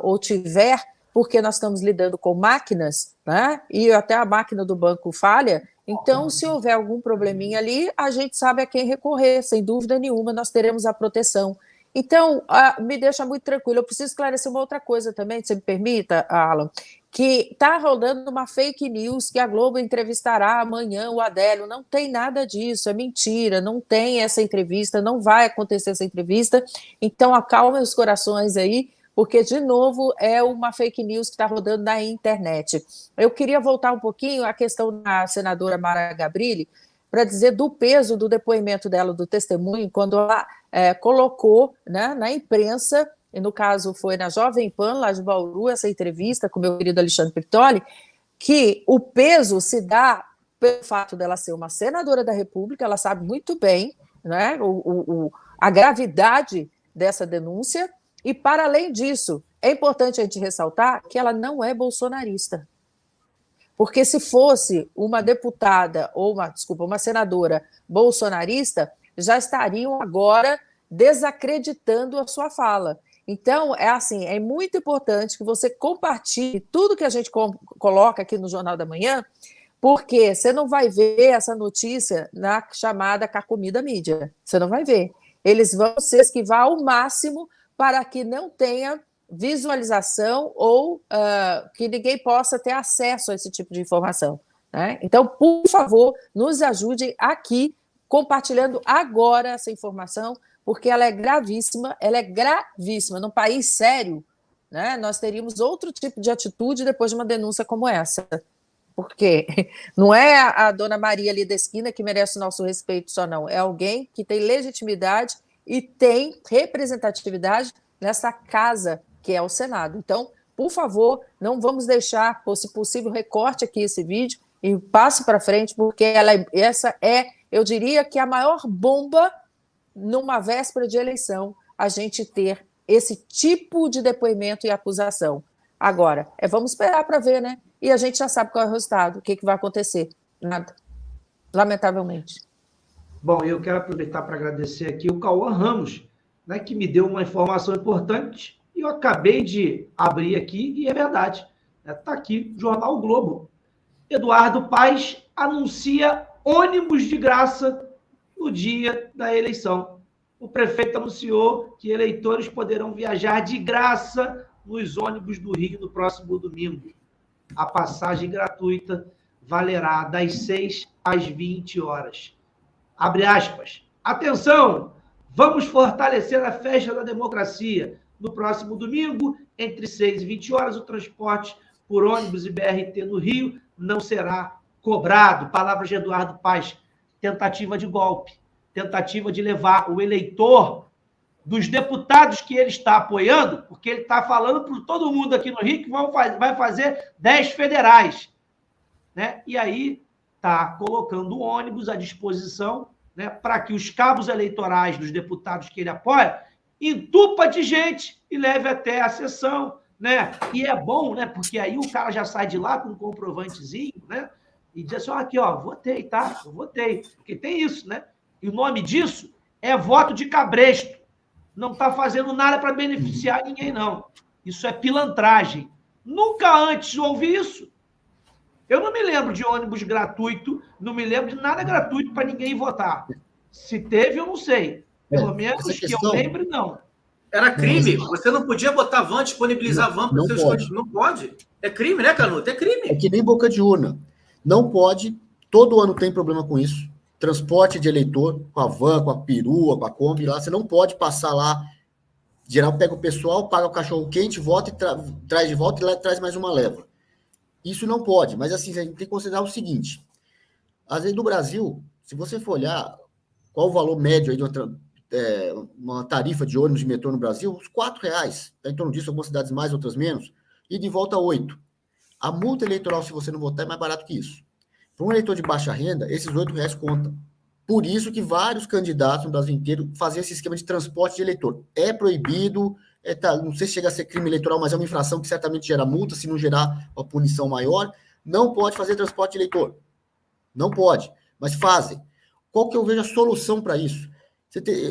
ou tiver, porque nós estamos lidando com máquinas, né? E até a máquina do banco falha, então, se houver algum probleminha ali, a gente sabe a quem recorrer, sem dúvida nenhuma, nós teremos a proteção. Então, me deixa muito tranquilo. Eu preciso esclarecer uma outra coisa também, se me permita, Alan, que está rolando uma fake news que a Globo entrevistará amanhã o Adélio. Não tem nada disso, é mentira, não tem essa entrevista, não vai acontecer essa entrevista. Então, acalmem os corações aí, porque, de novo, é uma fake news que está rodando na internet. Eu queria voltar um pouquinho à questão da senadora Mara Gabrilli, para dizer do peso do depoimento dela, do testemunho, quando ela colocou, né, na imprensa, e no caso foi na Jovem Pan, lá de Bauru, essa entrevista com o meu querido Alexandre Pittoli, que o peso se dá pelo fato dela ser uma senadora da República, ela sabe muito bem, né, a gravidade dessa denúncia, e, para além disso, é importante a gente ressaltar que ela não é bolsonarista. Porque se fosse uma deputada, ou uma senadora bolsonarista, já estariam agora desacreditando a sua fala. Então, é muito importante que você compartilhe tudo que a gente coloca aqui no Jornal da Manhã, porque você não vai ver essa notícia na chamada carcomida mídia. Você não vai ver. Eles vão se esquivar ao máximo para que não tenha visualização ou que ninguém possa ter acesso a esse tipo de informação, né? Então, por favor, nos ajudem aqui, compartilhando agora essa informação, porque ela é gravíssima. Num país sério, né, nós teríamos outro tipo de atitude depois de uma denúncia como essa. Porque não é a dona Maria ali da esquina que merece o nosso respeito só, não. É alguém que tem legitimidade e tem representatividade nessa casa que é o Senado. Então, por favor, não vamos deixar, se possível, recorte aqui esse vídeo e passe para frente, porque essa é, eu diria, que a maior bomba numa véspera de eleição, a gente ter esse tipo de depoimento e acusação. Agora, vamos esperar para ver, né? E a gente já sabe qual é o resultado, o que vai acontecer. Nada. Lamentavelmente. Bom, eu quero aproveitar para agradecer aqui o Cauã Ramos, né, que me deu uma informação importante, e eu acabei de abrir aqui, e é verdade. Está aqui, Jornal o Globo. Eduardo Paes anuncia ônibus de graça no dia da eleição. O prefeito anunciou que eleitores poderão viajar de graça nos ônibus do Rio no próximo domingo. A passagem gratuita valerá das 6 às 20 horas. Abre aspas. Atenção! Vamos fortalecer a festa da democracia. No próximo domingo, entre 6 e 20 horas, o transporte por ônibus e BRT no Rio não será cobrado. Palavras de Eduardo Paes. Tentativa de golpe. Tentativa de levar o eleitor dos deputados que ele está apoiando, porque ele está falando para todo mundo aqui no Rio que vai fazer 10 federais, né? E aí está colocando o ônibus à disposição, né, para que os cabos eleitorais dos deputados que ele apoia entupa de gente e leve até a sessão, né? E é bom, né? Porque aí o cara já sai de lá com um comprovantezinho, né? E diz assim, aqui, ó, votei, tá? Eu votei. Porque tem isso, né? E o nome disso é voto de cabresto. Não está fazendo nada para beneficiar ninguém, não. Isso é pilantragem. Nunca antes ouvi isso. Eu não me lembro de ônibus gratuito, não me lembro de nada gratuito para ninguém votar. Se teve, eu não sei. Pelo menos que eu lembre, não. Era crime. Você não podia botar van, disponibilizar van para os seus coisas. Não pode. É crime, né, Canuto? É crime. É que nem boca de urna. Não pode. Todo ano tem problema com isso. Transporte de eleitor, com a van, com a perua, com a Kombi lá, você não pode passar lá, geral pega o pessoal, paga o cachorro quente, vota e traz de volta e lá traz mais uma leva. Isso não pode, mas assim, a gente tem que considerar o seguinte, às vezes no Brasil, se você for olhar qual o valor médio aí de uma tarifa de ônibus de metrô no Brasil, uns R$4, está em torno disso, algumas cidades mais, outras menos, e de volta 8. A multa eleitoral, se você não votar, é mais barato que isso. Para um eleitor de baixa renda, esses R$8 contam. Por isso que vários candidatos no Brasil inteiro faziam esse esquema de transporte de eleitor. É proibido, não sei se chega a ser crime eleitoral, mas é uma infração que certamente gera multa, se não gerar uma punição maior. Não pode fazer transporte de eleitor. Não pode, mas fazem. Qual que eu vejo a solução para isso?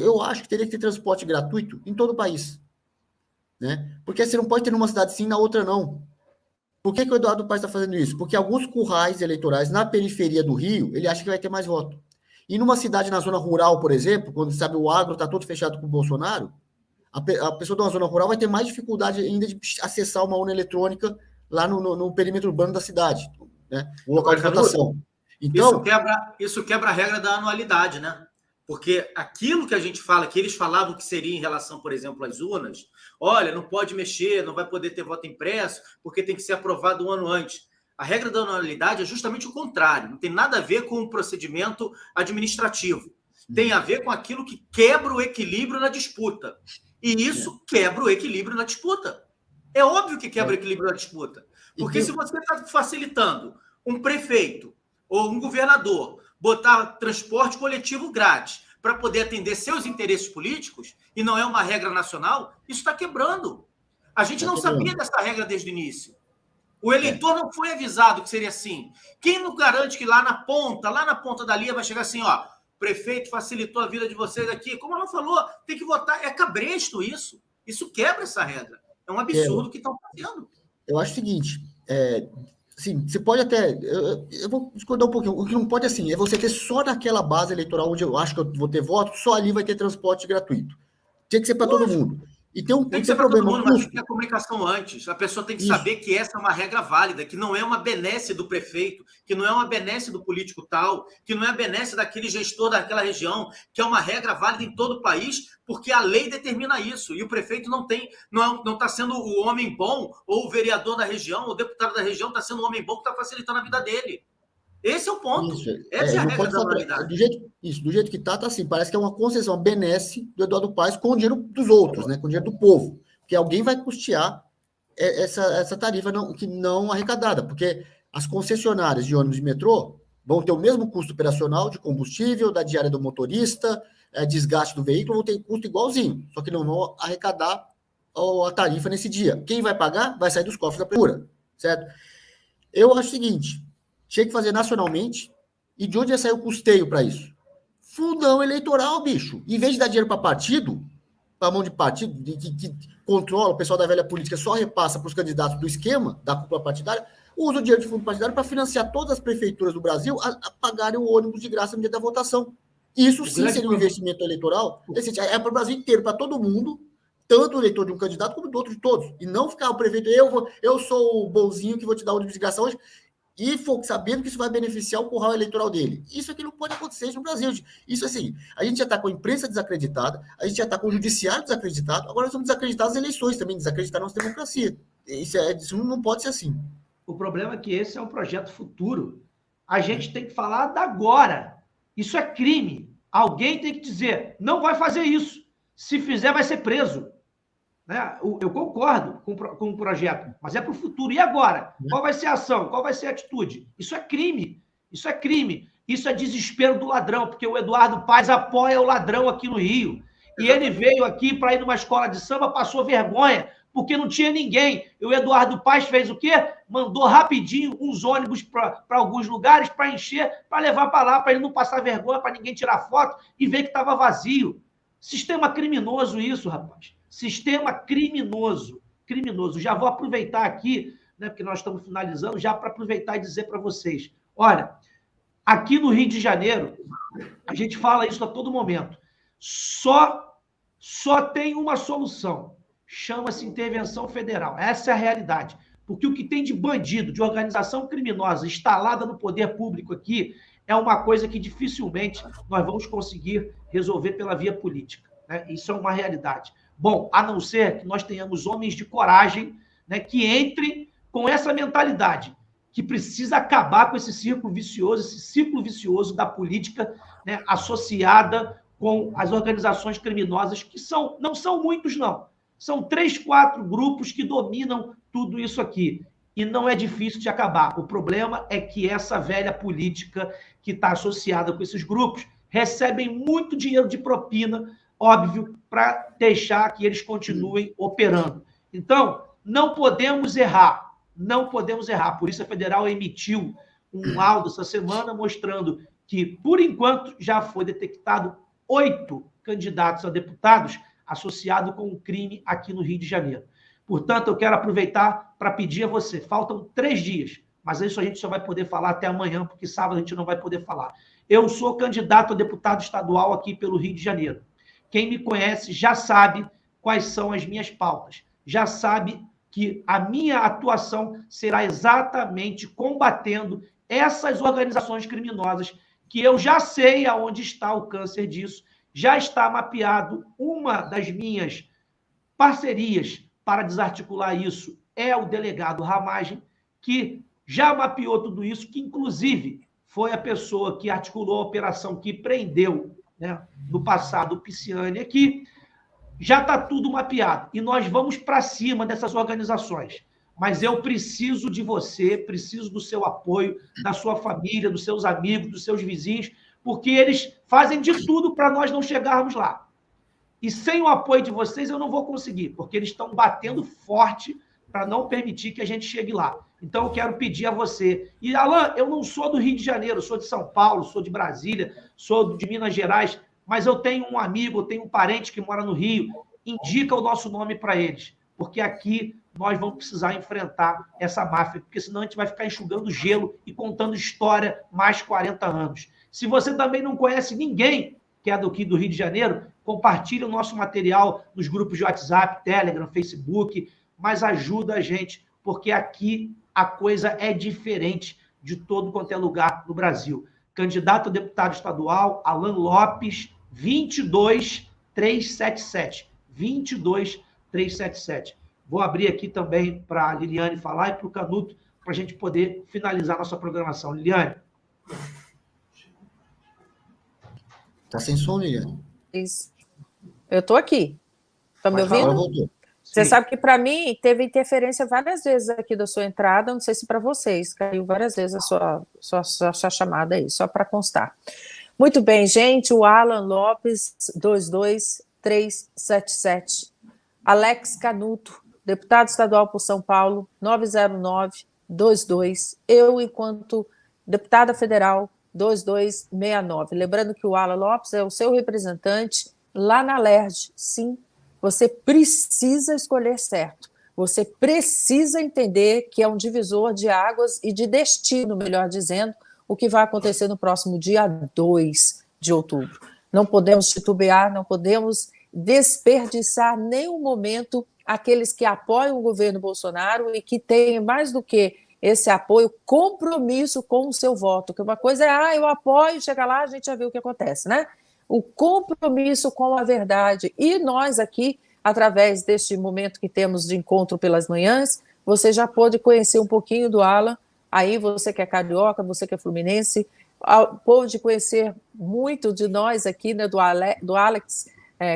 Eu acho que teria que ter transporte gratuito em todo o país. Né? Porque você não pode ter numa cidade sim, na outra não. Por que o Eduardo Paes está fazendo isso? Porque alguns currais eleitorais na periferia do Rio, ele acha que vai ter mais voto. E numa cidade na zona rural, por exemplo, quando sabe o agro está todo fechado com o Bolsonaro, a pessoa de uma zona rural vai ter mais dificuldade ainda de acessar uma urna eletrônica lá no perímetro urbano da cidade, né? O local de votação. Então, isso quebra a regra da anualidade, né? Porque aquilo que a gente fala, que eles falavam que seria em relação, por exemplo, às urnas, olha, não pode mexer, não vai poder ter voto impresso, porque tem que ser aprovado um ano antes. A regra da anualidade é justamente o contrário, não tem nada a ver com o procedimento administrativo. Tem a ver com aquilo que quebra o equilíbrio na disputa. E isso quebra o equilíbrio na disputa. É óbvio que quebra o equilíbrio na disputa. Porque se você está facilitando um prefeito ou um governador botar transporte coletivo grátis para poder atender seus interesses políticos, e não é uma regra nacional, isso está quebrando. A gente não sabia dessa regra desde o início. O eleitor não foi avisado que seria assim. Quem não garante que lá na ponta da linha vai chegar assim, ó, prefeito facilitou a vida de vocês aqui. Como ela falou, tem que votar. É cabresto isso. Isso quebra essa regra. É um absurdo que estão fazendo. Eu acho o seguinte, assim, você pode até... Eu vou discordar um pouquinho. O que não pode, assim, é você ter só naquela base eleitoral onde eu acho que eu vou ter voto, só ali vai ter transporte gratuito. Tem que ser para todo mundo. E tem que ser problema. Mas tem que ter a comunicação antes. A pessoa tem que saber que essa é uma regra válida, que não é uma benesse do prefeito, que não é uma benesse do político tal, que não é a benesse daquele gestor daquela região, que é uma regra válida em todo o país, porque a lei determina isso. E o prefeito não está sendo o homem bom, ou o vereador da região, ou o deputado da região está sendo o homem bom que está facilitando a vida dele. Esse é o ponto. Essa é a regra da moralidade. Do jeito que está assim, parece que é uma concessão, uma benesse do Eduardo Paes com o dinheiro dos outros, né? Com o dinheiro do povo. Porque alguém vai custear essa tarifa não arrecadada, porque as concessionárias de ônibus e metrô vão ter o mesmo custo operacional de combustível, da diária do motorista, desgaste do veículo, vão ter custo igualzinho, só que não vão arrecadar a tarifa nesse dia. Quem vai pagar vai sair dos cofres da prefeitura, certo? Eu acho o seguinte... Tinha que fazer nacionalmente. E de onde ia sair o custeio para isso? Fundão eleitoral, bicho. Em vez de dar dinheiro para partido, para mão de partido, que controla, o pessoal da velha política só repassa para os candidatos do esquema, da cúpula partidária, usa o dinheiro de fundo partidário para financiar todas as prefeituras do Brasil a pagarem o ônibus de graça no dia da votação. Isso sim seria um investimento eleitoral. É para o Brasil inteiro, para todo mundo, tanto o eleitor de um candidato como do outro de todos. E não ficar o prefeito, eu sou o bonzinho que vou te dar o ônibus de graça hoje, e sabendo que isso vai beneficiar o curral eleitoral dele. Isso aqui não pode acontecer no Brasil. Isso assim, a gente já está com a imprensa desacreditada, a gente já está com o judiciário desacreditado, agora nós vamos desacreditar as eleições também, desacreditar a nossa democracia. Isso não pode ser assim. O problema é que esse é um projeto futuro. A gente tem que falar da agora. Isso é crime. Alguém tem que dizer, não vai fazer isso. Se fizer, vai ser preso. Eu concordo com o projeto, mas é para o futuro. E agora? Qual vai ser a ação? Qual vai ser a atitude? Isso é crime. Isso é crime. Isso é desespero do ladrão, porque o Eduardo Paes apoia o ladrão aqui no Rio. E ele veio aqui para ir numa escola de samba, passou vergonha, porque não tinha ninguém. E o Eduardo Paes fez o quê? Mandou rapidinho uns ônibus para alguns lugares para encher, para levar para lá, para ele não passar vergonha, para ninguém tirar foto e ver que estava vazio. Sistema criminoso isso, rapaz. Sistema criminoso. Já vou aproveitar aqui, porque nós estamos finalizando, já para aproveitar e dizer para vocês. Olha, aqui no Rio de Janeiro, a gente fala isso a todo momento. Só tem uma solução. Chama-se intervenção federal. Essa é a realidade. Porque o que tem de bandido, de organização criminosa instalada no poder público aqui, é uma coisa que dificilmente nós vamos conseguir resolver pela via política. Isso é uma realidade. Bom, a não ser que nós tenhamos homens de coragem, que entrem com essa mentalidade, que precisa acabar com esse ciclo vicioso da política, associada com as organizações criminosas, que não são muitos, não. São 3, 4 grupos que dominam tudo isso aqui. E não é difícil de acabar. O problema é que essa velha política que está associada com esses grupos recebem muito dinheiro de propina, óbvio, para deixar que eles continuem operando. Então, não podemos errar. A Polícia Federal emitiu um laudo essa semana mostrando que, por enquanto, já foi detectado 8 candidatos a deputados associados com um crime aqui no Rio de Janeiro. Portanto, eu quero aproveitar para pedir a você, faltam 3 dias, mas isso a gente só vai poder falar até amanhã, porque sábado a gente não vai poder falar. Eu sou candidato a deputado estadual aqui pelo Rio de Janeiro. Quem me conhece já sabe quais são as minhas pautas, já sabe que a minha atuação será exatamente combatendo essas organizações criminosas que eu já sei aonde está o câncer disso, já está mapeado. Uma das minhas parcerias para desarticular isso é o delegado Ramagem, que já mapeou tudo isso, que inclusive foi a pessoa que articulou a operação que prendeu, né, no passado o Pisciani aqui. Já está tudo mapeado e nós vamos para cima dessas organizações. Mas eu preciso de você, preciso do seu apoio, da sua família, dos seus amigos, dos seus vizinhos, porque eles fazem de tudo para nós não chegarmos lá. E sem o apoio de vocês eu não vou conseguir, porque eles estão batendo forte para não permitir que a gente chegue lá. Então eu quero pedir a você. E, Alan, eu não sou do Rio de Janeiro, sou de São Paulo, sou de Brasília, sou de Minas Gerais, mas eu tenho um amigo, eu tenho um parente que mora no Rio, indica o nosso nome para eles, porque aqui nós vamos precisar enfrentar essa máfia, porque senão a gente vai ficar enxugando gelo e contando história mais 40 anos. Se você também não conhece ninguém que é daqui do Rio de Janeiro, compartilhe o nosso material nos grupos de WhatsApp, Telegram, Facebook, mas ajuda a gente, porque aqui a coisa é diferente de todo quanto é lugar no Brasil. Candidato a deputado estadual, Alan Lopes, 22377. 22377. Vou abrir aqui também para a Liliane falar e para o Canuto, para a gente poder finalizar nossa programação. Liliane. Está sem som, Liliane? Isso. Eu estou aqui. Está me ouvindo? Voltou. Você sabe que para mim teve interferência várias vezes aqui da sua entrada, não sei se para vocês, caiu várias vezes a sua chamada aí, só para constar. Muito bem, gente, o Alan Lopes, 22377. Alex Canuto, deputado estadual por São Paulo, 90922. Eu, enquanto deputada federal, 2269. Lembrando que o Alan Lopes é o seu representante lá na LERJ. Sim, você precisa escolher certo. Você precisa entender que é um divisor de águas e de destino, melhor dizendo, o que vai acontecer no próximo dia 2 de outubro. Não podemos titubear, não podemos desperdiçar nenhum momento aqueles que apoiam o governo Bolsonaro e que têm, mais do que esse apoio, compromisso com o seu voto. Que uma coisa é, eu apoio, chega lá, a gente já viu o que acontece, né? O compromisso com a verdade. E nós aqui, através deste momento que temos de encontro pelas manhãs, você já pôde conhecer um pouquinho do Alan. Aí você que é carioca, você que é fluminense, pôde conhecer muito de nós aqui, né, do Alex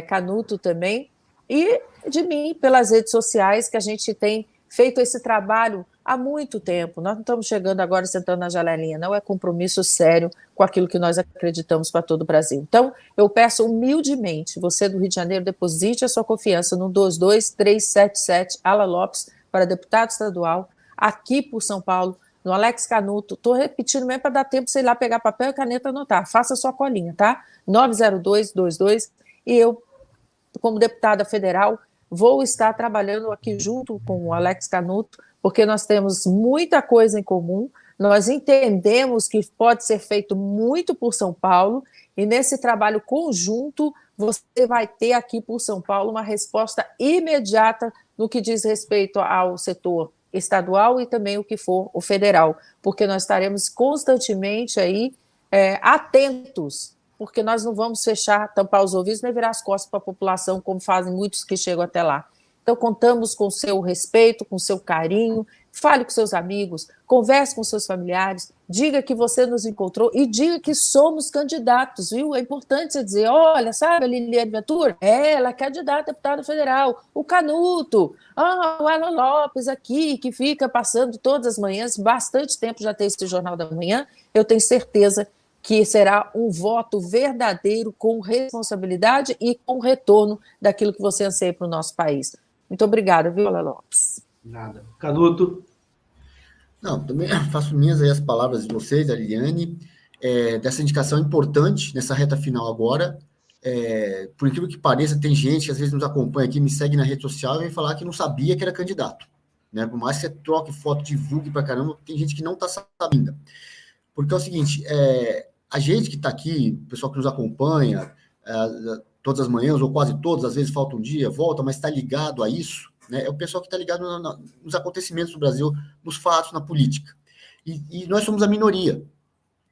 Canuto também, e de mim pelas redes sociais, que a gente tem feito esse trabalho há muito tempo. Nós não estamos chegando agora sentando na janelinha, não, é compromisso sério com aquilo que nós acreditamos para todo o Brasil. Então, eu peço humildemente, você do Rio de Janeiro, deposite a sua confiança no 22377, Alan Lopes, para deputado estadual, aqui por São Paulo, no Alex Canuto. Estou repetindo mesmo para dar tempo, sei lá, pegar papel e caneta e anotar. Faça a sua colinha, tá? 90222. E eu, como deputada federal, vou estar trabalhando aqui junto com o Alex Canuto, porque nós temos muita coisa em comum, nós entendemos que pode ser feito muito por São Paulo, e nesse trabalho conjunto, você vai ter aqui por São Paulo uma resposta imediata no que diz respeito ao setor estadual e também o que for o federal, porque nós estaremos constantemente aí atentos, porque nós não vamos fechar, tampar os ouvidos, nem virar as costas para a população, como fazem muitos que chegam até lá. Então, contamos com o seu respeito, com o seu carinho, fale com seus amigos, converse com seus familiares, diga que você nos encontrou e diga que somos candidatos, viu? É importante você dizer, olha, sabe a Liliane Ventura? Ela é candidata a deputada federal, o Canuto, o Alan Lopes aqui, que fica passando todas as manhãs, bastante tempo já tem esse Jornal da Manhã, eu tenho certeza que será um voto verdadeiro, com responsabilidade e com retorno daquilo que você anseia para o nosso país. Muito obrigada, viu, Alan Lopes? Nada. Canuto? Não, também faço minhas aí as palavras de vocês, da Liliane, dessa indicação importante nessa reta final agora. Por incrível que pareça, tem gente que às vezes nos acompanha aqui, me segue na rede social e vem falar que não sabia que era candidato. Né? Por mais que você troque foto, divulgue pra caramba, tem gente que não está sabendo. Porque é o seguinte, a gente que está aqui, o pessoal que nos acompanha, todas as manhãs, ou quase todas, às vezes falta um dia, volta, mas está ligado a isso, né? É o pessoal que está ligado nos acontecimentos do Brasil, nos fatos, na política. E nós somos a minoria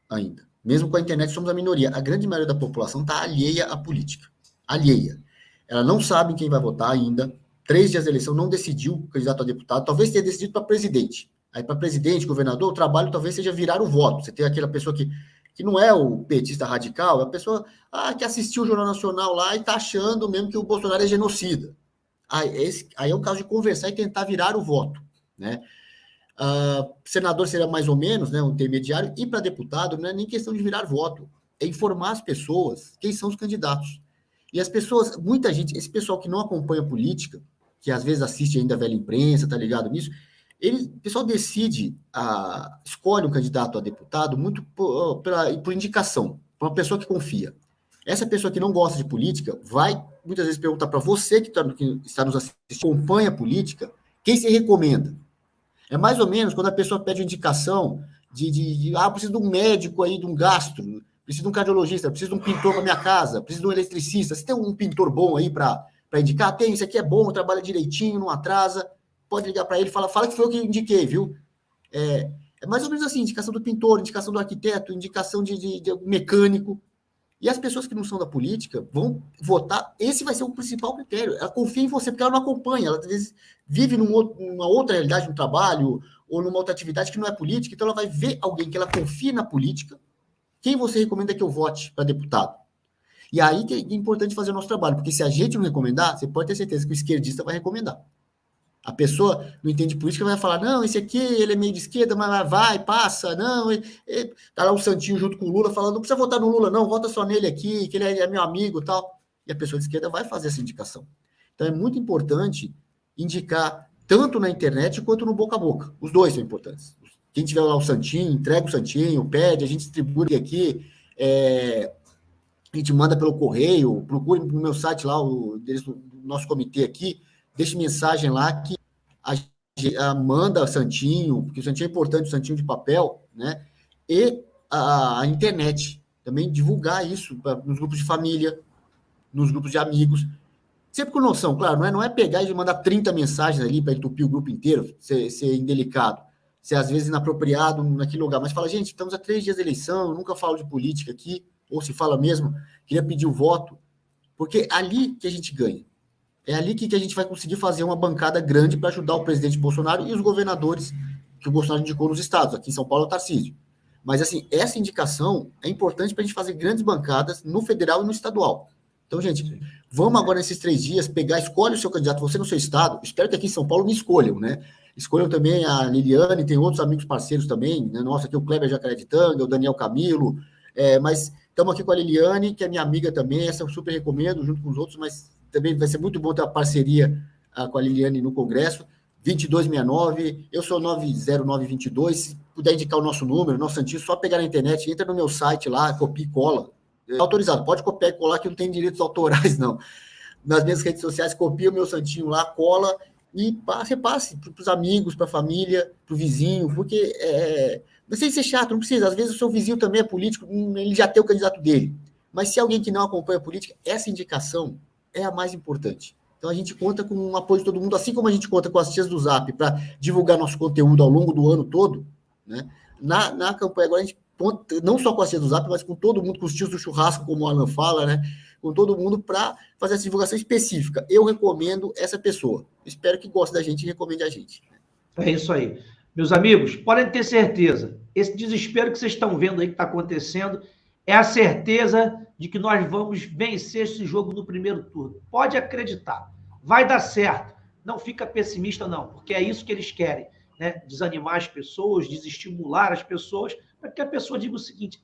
ainda. Mesmo com a internet, somos a minoria. A grande maioria da população está alheia à política. Alheia. Ela não sabe quem vai votar ainda. 3 dias da eleição, não decidiu o candidato a deputado. Talvez tenha decidido para presidente. Aí, para presidente, governador, o trabalho talvez seja virar o voto. Você tem aquela pessoa que não é o petista radical, é a pessoa que assistiu o Jornal Nacional lá e está achando mesmo que o Bolsonaro é genocida. Aí é um caso de conversar e tentar virar o voto, né? Senador seria mais ou menos, né, um intermediário, e para deputado não é nem questão de virar voto, é informar as pessoas quem são os candidatos. E as pessoas, muita gente, esse pessoal que não acompanha política, que às vezes assiste ainda a velha imprensa, tá ligado nisso, o pessoal decide, escolhe um candidato a deputado muito por indicação, por uma pessoa que confia. Essa pessoa que não gosta de política vai, muitas vezes, perguntar para você que está nos assistindo, acompanha a política, quem se recomenda. É mais ou menos quando a pessoa pede indicação preciso de um médico aí, de um gastro, preciso de um cardiologista, preciso de um pintor para minha casa, preciso de um eletricista. Você tem um pintor bom aí para indicar? Tem, isso aqui é bom, trabalha direitinho, não atrasa. Pode ligar para ele e fala que foi eu que indiquei, viu? É mais ou menos assim, indicação do pintor, indicação do arquiteto, indicação de mecânico. E as pessoas que não são da política vão votar, esse vai ser o principal critério. Ela confia em você, porque ela não acompanha, ela às vezes vive numa outra realidade, no trabalho, ou numa outra atividade que não é política, então ela vai ver alguém que ela confia na política, quem você recomenda que eu vote para deputado. E aí que é importante fazer o nosso trabalho, porque se a gente não recomendar, você pode ter certeza que o esquerdista vai recomendar. A pessoa não entende política, vai falar, não, esse aqui, ele é meio de esquerda, mas passa, não, tá lá o Santinho junto com o Lula, falando, não precisa votar no Lula, não, vota só nele aqui, que ele é meu amigo e tal. E a pessoa de esquerda vai fazer essa indicação. Então é muito importante indicar tanto na internet quanto no boca a boca. Os dois são importantes. Quem tiver lá o Santinho, entrega o Santinho, pede, a gente distribui aqui, a gente manda pelo correio, procure no meu site lá, o nosso comitê aqui, deixe mensagem lá que manda Santinho, porque o Santinho é importante, o Santinho de papel, né? E a internet, também divulgar isso nos grupos de família, nos grupos de amigos, sempre com noção, claro, não é pegar e mandar 30 mensagens ali para entupir o grupo inteiro, ser indelicado, ser às vezes inapropriado naquele lugar, mas fala, gente, estamos a 3 dias de eleição, eu nunca falo de política aqui, ou se fala mesmo, queria pedir o voto, porque é ali que a gente ganha. É ali que a gente vai conseguir fazer uma bancada grande para ajudar o presidente Bolsonaro e os governadores que o Bolsonaro indicou nos estados. Aqui em São Paulo é o Tarcísio. Mas, assim, essa indicação é importante para a gente fazer grandes bancadas no federal e no estadual. Então, gente, vamos agora nesses 3 dias escolhe o seu candidato, você no seu estado. Espero que aqui em São Paulo me escolham, né? Escolham também a Liliane, tem outros amigos parceiros também, né? Nossa, aqui o Kleber Jacaretanga, o Daniel Camilo, mas estamos aqui com a Liliane, que é minha amiga também, essa eu super recomendo, junto com os outros, mas também vai ser muito bom ter a parceria com a Liliane no Congresso, 2269, eu sou 90922, se puder indicar o nosso número, nosso Santinho, só pegar na internet, entra no meu site lá, copia e cola, é autorizado, pode copiar e colar que não tem direitos autorais, não. Nas minhas redes sociais, copia o meu Santinho lá, cola e repasse para os amigos, para a família, para o vizinho, porque não sei se é chato, não precisa, às vezes o seu vizinho também é político, ele já tem o candidato dele, mas se alguém que não acompanha a política, essa indicação é a mais importante. Então, a gente conta com o apoio de todo mundo, assim como a gente conta com as tias do Zap para divulgar nosso conteúdo ao longo do ano todo, né? Na campanha agora, a gente conta não só com as tias do Zap, mas com todo mundo, com os tios do churrasco, como o Alan fala, né? Com todo mundo para fazer essa divulgação específica. Eu recomendo essa pessoa. Espero que goste da gente e recomende a gente. É isso aí. Meus amigos, podem ter certeza, esse desespero que vocês estão vendo aí que está acontecendo é a certeza de que nós vamos vencer esse jogo no primeiro turno. Pode acreditar. Vai dar certo. Não fica pessimista, não, porque é isso que eles querem, né? Desanimar as pessoas, desestimular as pessoas, para que a pessoa diga o seguinte,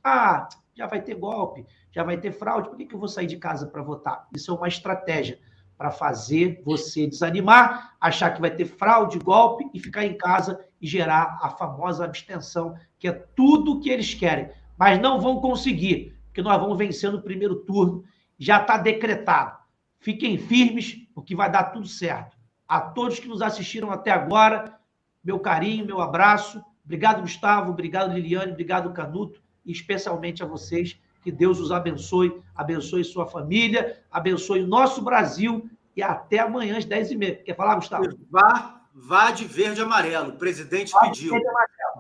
já vai ter golpe, já vai ter fraude, por que eu vou sair de casa para votar? Isso é uma estratégia para fazer você desanimar, achar que vai ter fraude, golpe e ficar em casa e gerar a famosa abstenção, que é tudo o que eles querem. Mas não vão conseguir, porque nós vamos vencer no primeiro turno, já está decretado. Fiquem firmes, porque vai dar tudo certo. A todos que nos assistiram até agora, meu carinho, meu abraço. Obrigado, Gustavo, obrigado, Liliane, obrigado, Canuto, e especialmente a vocês. Que Deus os abençoe, abençoe sua família, abençoe o nosso Brasil e até amanhã às 10h30. Quer falar, Gustavo? Vá de verde e amarelo. O presidente pediu.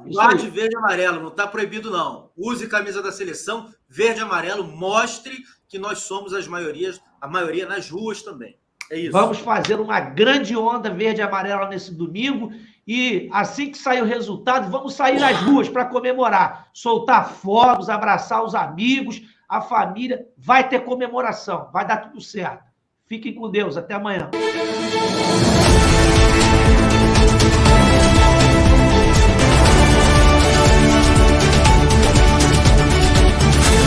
Guarde verde e amarelo, não está proibido, não. Use camisa da seleção, verde e amarelo, mostre que nós somos a maioria nas ruas também. É isso. Vamos fazer uma grande onda verde e amarela nesse domingo e assim que sair o resultado, vamos sair às ruas para comemorar, soltar fogos, abraçar os amigos, a família, vai ter comemoração, vai dar tudo certo. Fiquem com Deus, até amanhã.